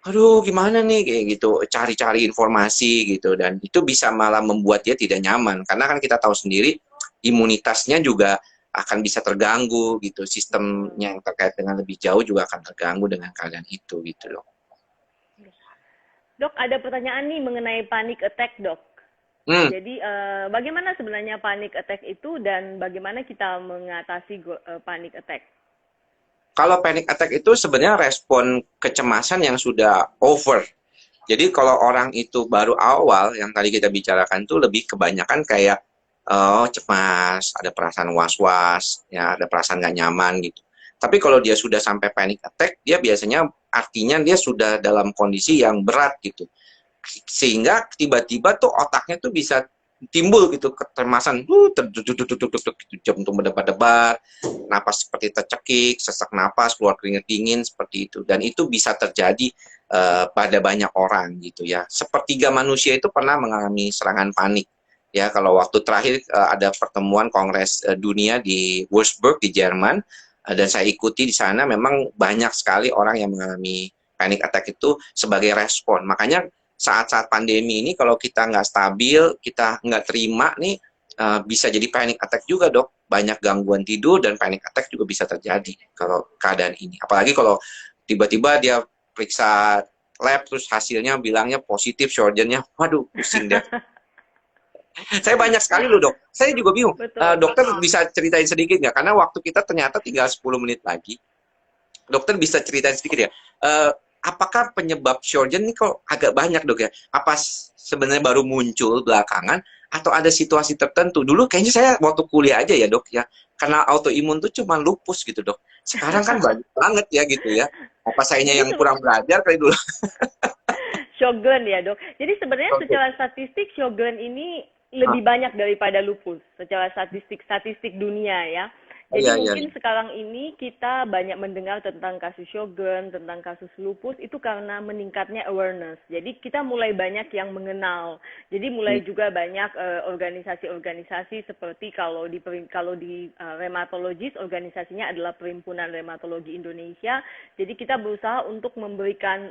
aduh gimana nih kayak gitu, cari-cari informasi gitu, dan itu bisa malah membuat dia tidak nyaman karena kan kita tahu sendiri imunitasnya juga akan bisa terganggu gitu. Sistemnya yang terkait dengan lebih jauh juga akan terganggu dengan keadaan itu gitu loh. Dok, ada pertanyaan nih mengenai panic attack, dok. Hmm. Jadi bagaimana sebenarnya panic attack itu dan bagaimana kita mengatasi panic attack? Kalau panic attack itu sebenarnya respon kecemasan yang sudah over. Jadi kalau orang itu baru awal yang tadi kita bicarakan itu lebih kebanyakan kayak cemas, ada perasaan was-was, ya ada perasaan nggak nyaman gitu. Tapi kalau dia sudah sampai panic attack, dia biasanya artinya dia sudah dalam kondisi yang berat gitu. Sehingga tiba-tiba tuh otaknya tuh bisa timbul gitu kecemasan, jantung berdebar-debar, napas seperti tercekik, sesak napas, keluar keringat dingin seperti itu. Dan itu bisa terjadi pada banyak orang gitu ya. Sepertiga manusia itu pernah mengalami serangan panik. Ya, kalau waktu terakhir ada pertemuan Kongres Dunia di Würzburg di Jerman, dan saya ikuti di sana, memang banyak sekali orang yang mengalami panic attack itu sebagai respon. Makanya saat-saat pandemi ini kalau kita nggak stabil, kita nggak terima nih, bisa jadi panic attack juga, dok. Banyak gangguan tidur dan panic attack juga bisa terjadi kalau keadaan ini. Apalagi kalau tiba-tiba dia periksa lab terus hasilnya bilangnya positif Sjögren's-nya, waduh pusing deh. Saya banyak sekali loh, dok. Saya juga bingung. Betul. Dokter bisa ceritain sedikit nggak? Karena waktu kita ternyata tinggal 10 menit lagi. Dokter bisa ceritain sedikit ya. Apakah penyebab Sjögren's ini kok agak banyak, dok ya? Apa sebenarnya baru muncul belakangan atau ada situasi tertentu? Dulu kayaknya saya waktu kuliah aja ya, dok ya. Karena autoimun tuh cuma lupus gitu, dok. Sekarang kan banyak banget ya gitu ya. Apa sayanya yang kurang belajar kali dulu? Sjögren ya, dok. Jadi sebenarnya Oke. secara statistik Sjögren ini lebih banyak daripada lupus secara statistik dunia ya. Jadi Iya, iya. mungkin sekarang ini kita banyak mendengar tentang kasus Sjögren, tentang kasus lupus itu karena meningkatnya awareness. Jadi kita mulai banyak yang mengenal. Jadi mulai juga banyak organisasi-organisasi seperti kalau di rheumatologis, organisasinya adalah Perhimpunan Rheumatologi Indonesia. Jadi kita berusaha untuk memberikan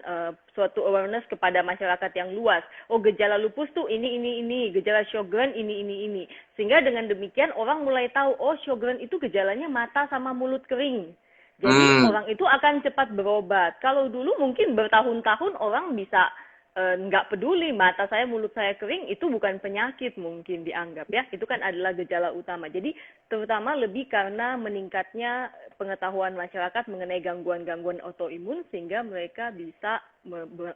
suatu awareness kepada masyarakat yang luas. Oh, gejala lupus tuh ini, gejala Sjögren ini. Sehingga dengan demikian orang mulai tahu, oh Sjögren itu gejalanya mata sama mulut kering. Jadi orang itu akan cepat berobat. Kalau dulu mungkin bertahun-tahun orang bisa nggak peduli mata saya, mulut saya kering, itu bukan penyakit mungkin dianggap ya. Itu kan adalah gejala utama. Jadi terutama lebih karena meningkatnya pengetahuan masyarakat mengenai gangguan-gangguan autoimun sehingga mereka bisa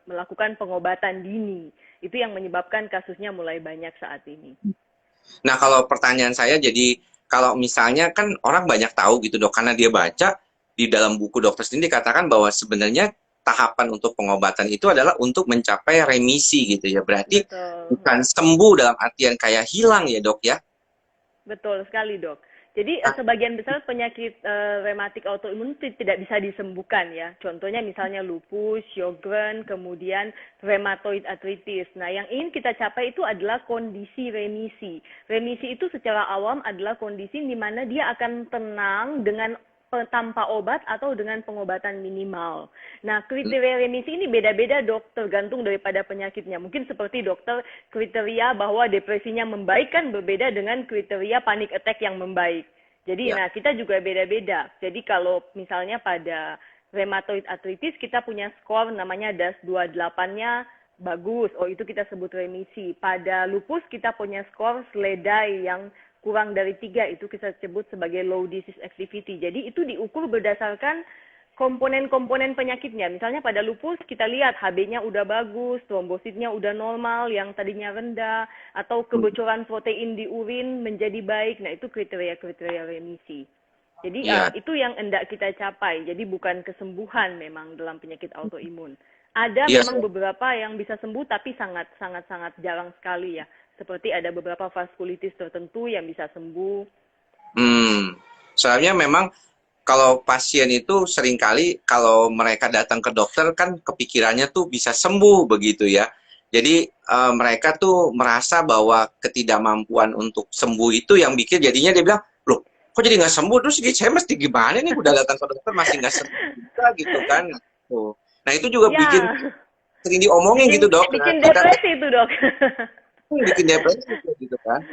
melakukan pengobatan dini. Itu yang menyebabkan kasusnya mulai banyak saat ini. Nah, kalau pertanyaan saya jadi, kalau misalnya kan orang banyak tahu gitu, dok, karena dia baca di dalam buku dokter sendiri dikatakan bahwa sebenarnya tahapan untuk pengobatan itu adalah untuk mencapai remisi gitu ya. Berarti Betul. bukan sembuh dalam artian kayak hilang ya, dok ya. Betul sekali, dok. Jadi sebagian besar penyakit rematik autoimun tidak bisa disembuhkan ya. Contohnya misalnya lupus, Sjögren, kemudian rheumatoid arthritis. Nah, yang ingin kita capai itu adalah kondisi remisi. Remisi itu secara awam adalah kondisi di mana dia akan tenang dengan tanpa obat atau dengan pengobatan minimal. Nah, kriteria remisi ini beda-beda, dok, tergantung daripada penyakitnya. Mungkin seperti dokter kriteria bahwa depresinya membaik kan berbeda dengan kriteria panic attack yang membaik. Jadi, nah kita juga beda-beda. Jadi kalau misalnya pada rheumatoid arthritis kita punya skor namanya DAS28-nya bagus. Oh, itu kita sebut remisi. Pada lupus kita punya skor SLEDAI yang kurang dari 3, itu kita sebut sebagai low disease activity. Jadi itu diukur berdasarkan komponen-komponen penyakitnya. Misalnya pada lupus kita lihat HB-nya udah bagus, trombositnya udah normal, yang tadinya rendah, atau kebocoran protein di urin menjadi baik. Nah, itu kriteria-kriteria remisi. Jadi itu yang hendak kita capai. Jadi bukan kesembuhan memang dalam penyakit autoimun. Ada memang beberapa yang bisa sembuh tapi sangat jarang sekali ya. Seperti ada beberapa vaskulitis tertentu yang bisa sembuh. Soalnya memang kalau pasien itu seringkali kalau mereka datang ke dokter kan kepikirannya tuh bisa sembuh begitu ya. Jadi mereka tuh merasa bahwa ketidakmampuan untuk sembuh itu yang bikin jadinya dia bilang, loh kok jadi nggak sembuh, terus saya mesti gimana nih, udah datang ke dokter masih nggak sembuh gitu kan. Nah itu juga bikin sering diomongin gitu, dok. Bikin depresi itu, dok. Bikin depresi gitu kan.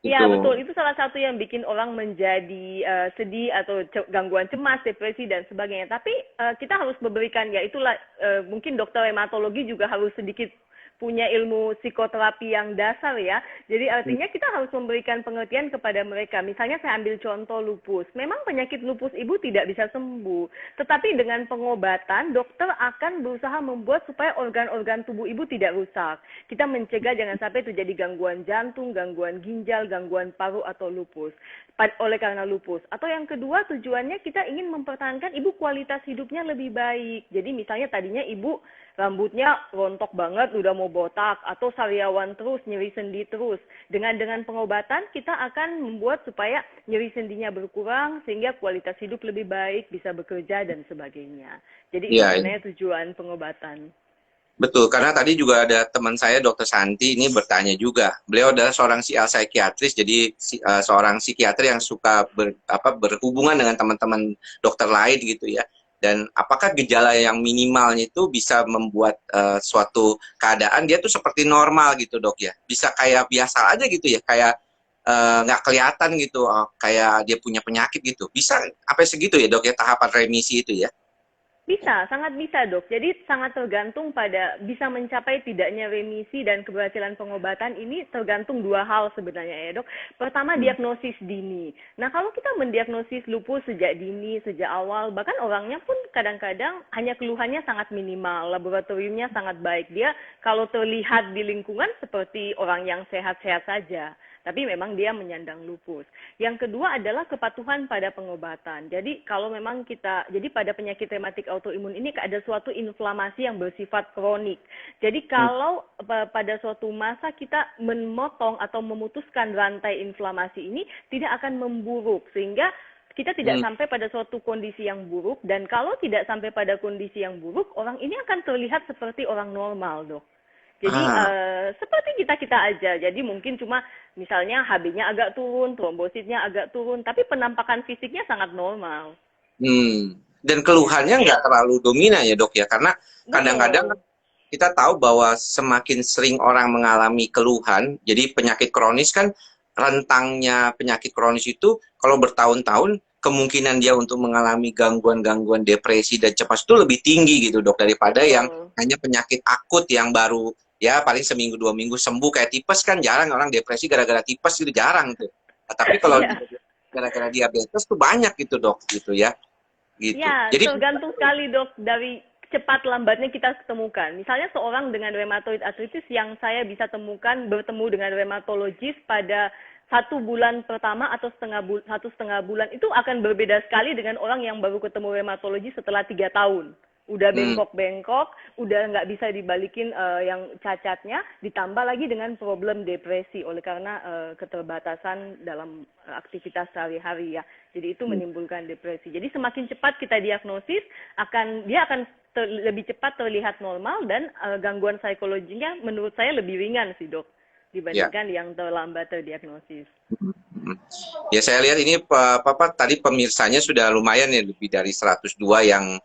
Iya Itu. betul, itu salah satu yang bikin orang menjadi sedih atau gangguan cemas, depresi dan sebagainya. Tapi kita harus memberikan, ya itulah mungkin dokter hematologi juga harus sedikit punya ilmu psikoterapi yang dasar ya. Jadi artinya kita harus memberikan pengertian kepada mereka. Misalnya saya ambil contoh lupus. Memang penyakit lupus ibu tidak bisa sembuh. Tetapi dengan pengobatan, dokter akan berusaha membuat supaya organ-organ tubuh ibu tidak rusak. Kita mencegah jangan sampai terjadi gangguan jantung, gangguan ginjal, gangguan paru atau lupus. Oleh karena lupus. Atau yang kedua tujuannya kita ingin mempertahankan ibu kualitas hidupnya lebih baik. Jadi misalnya tadinya ibu rambutnya rontok banget, udah mau botak, atau sariawan terus, nyeri sendi terus. Dengan pengobatan, kita akan membuat supaya nyeri sendinya berkurang, sehingga kualitas hidup lebih baik, bisa bekerja, dan sebagainya. Jadi itu Iya, sebenarnya tujuan pengobatan. betul. Karena tadi juga ada teman saya, Dokter Santi, ini bertanya juga. Beliau adalah seorang psikiatris, jadi seorang psikiater yang suka berhubungan dengan teman-teman dokter lain gitu ya. Dan apakah gejala yang minimalnya itu bisa membuat suatu keadaan dia tuh seperti normal gitu dok ya? Bisa kayak biasa aja gitu ya, kayak nggak kelihatan gitu, kayak dia punya penyakit gitu. Bisa apa segitu ya dok ya, tahapan remisi itu ya? Bisa, sangat bisa dok. Jadi sangat tergantung pada bisa mencapai tidaknya remisi dan keberhasilan pengobatan ini tergantung dua hal sebenarnya ya dok. Pertama diagnosis dini. Nah kalau kita mendiagnosis lupus sejak dini, sejak awal, bahkan orangnya pun kadang-kadang hanya keluhannya sangat minimal, laboratoriumnya sangat baik. Dia kalau terlihat di lingkungan seperti orang yang sehat-sehat saja. Tapi memang dia menyandang lupus. Yang kedua adalah kepatuhan pada pengobatan. Jadi kalau memang jadi pada penyakit rematik autoimun ini ada suatu inflamasi yang bersifat kronik. Jadi kalau pada suatu masa kita memotong atau memutuskan rantai inflamasi ini tidak akan memburuk sehingga kita tidak sampai pada suatu kondisi yang buruk, dan kalau tidak sampai pada kondisi yang buruk, orang ini akan terlihat seperti orang normal, dok. Jadi seperti kita aja. Jadi mungkin cuma misalnya HB-nya agak turun, trombositnya agak turun, tapi penampakan fisiknya sangat normal. Dan keluhannya nggak terlalu dominan ya dok ya, karena kadang-kadang Betul. kita tahu bahwa semakin sering orang mengalami keluhan, jadi penyakit kronis kan, rentangnya penyakit kronis itu kalau bertahun-tahun kemungkinan dia untuk mengalami gangguan-gangguan depresi dan cemas itu lebih tinggi gitu dok, daripada yang Betul. hanya penyakit akut yang baru ya paling seminggu 2 minggu sembuh. Kayak tipes kan jarang orang depresi gara-gara tipes, itu jarang tuh. Tapi kalau Iya. gara-gara diabetes tuh banyak gitu dok gitu ya gitu. Ya, Jadi tergantung sekali dok dari cepat lambatnya kita ketemukan. Misalnya seorang dengan rheumatoid arthritis yang saya bisa temukan bertemu dengan rheumatologis pada 1 bulan pertama atau 1,5 bulan itu akan berbeda sekali dengan orang yang baru ketemu rheumatologis setelah 3 tahun. Udah bengkok-bengkok, udah nggak bisa dibalikin yang cacatnya, ditambah lagi dengan problem depresi oleh karena keterbatasan dalam aktivitas sehari-hari ya. Jadi itu menimbulkan depresi. Jadi semakin cepat kita diagnosis, dia akan lebih cepat terlihat normal, dan gangguan psikologinya menurut saya lebih ringan sih dok ya. dibandingkan yang terlambat terdiagnosis. Ya saya lihat ini tadi pemirsanya sudah lumayan ya, lebih dari 102 yang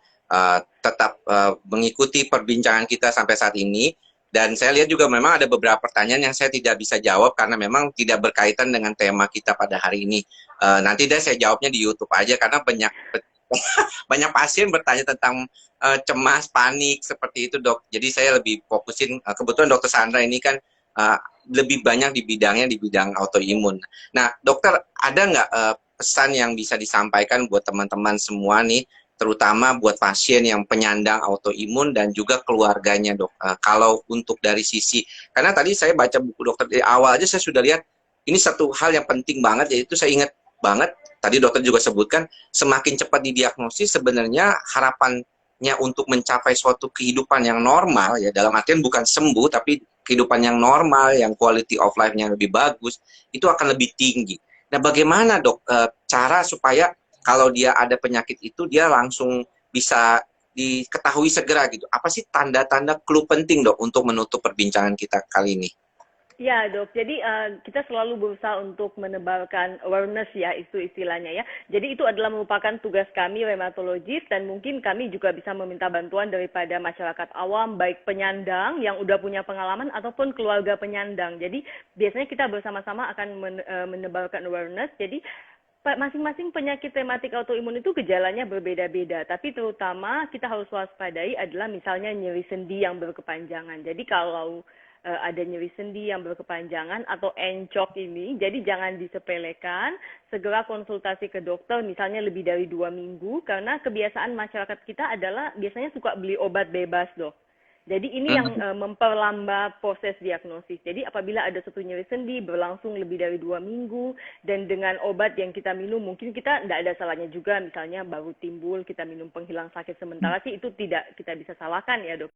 tetap mengikuti perbincangan kita sampai saat ini. Dan saya lihat juga memang ada beberapa pertanyaan yang saya tidak bisa jawab karena memang tidak berkaitan dengan tema kita pada hari ini. Nanti deh saya jawabnya di YouTube aja karena banyak banyak pasien bertanya tentang cemas, panik seperti itu dok. Jadi saya lebih fokusin, kebetulan dokter Sandra ini kan lebih banyak di bidang autoimun. Nah dokter, ada nggak pesan yang bisa disampaikan buat teman-teman semua nih, terutama buat pasien yang penyandang autoimun dan juga keluarganya dok? Kalau untuk dari sisi, karena tadi saya baca buku dokter di awal aja saya sudah lihat ini satu hal yang penting banget, yaitu saya ingat banget tadi dokter juga sebutkan, semakin cepat didiagnosis sebenarnya harapannya untuk mencapai suatu kehidupan yang normal ya, dalam artian bukan sembuh tapi kehidupan yang normal, yang quality of life-nya lebih bagus, itu akan lebih tinggi. Nah bagaimana dok cara supaya kalau dia ada penyakit itu dia langsung bisa diketahui segera gitu? Apa sih tanda-tanda clue penting dok untuk menutup perbincangan kita kali ini? Ya, Dok. Jadi kita selalu berusaha untuk menebarkan awareness ya, itu istilahnya ya. Jadi itu adalah merupakan tugas kami rheumatologis dan mungkin kami juga bisa meminta bantuan daripada masyarakat awam, baik penyandang yang udah punya pengalaman ataupun keluarga penyandang. Jadi biasanya kita bersama-sama akan menebarkan awareness. Jadi masing-masing penyakit rematik autoimun itu gejalanya berbeda-beda, tapi terutama kita harus waspadai adalah misalnya nyeri sendi yang berkepanjangan. Jadi kalau ada nyeri sendi yang berkepanjangan atau encok ini, jadi jangan disepelekan, segera konsultasi ke dokter misalnya lebih dari 2 minggu, karena kebiasaan masyarakat kita adalah biasanya suka beli obat bebas, Dok. Jadi ini yang memperlambat proses diagnosis. Jadi apabila ada suatu nyeri sendi berlangsung lebih dari 2 minggu dan dengan obat yang kita minum mungkin kita tidak ada salahnya juga, misalnya baru timbul kita minum penghilang sakit sementara sih itu tidak kita bisa salahkan ya, Dok.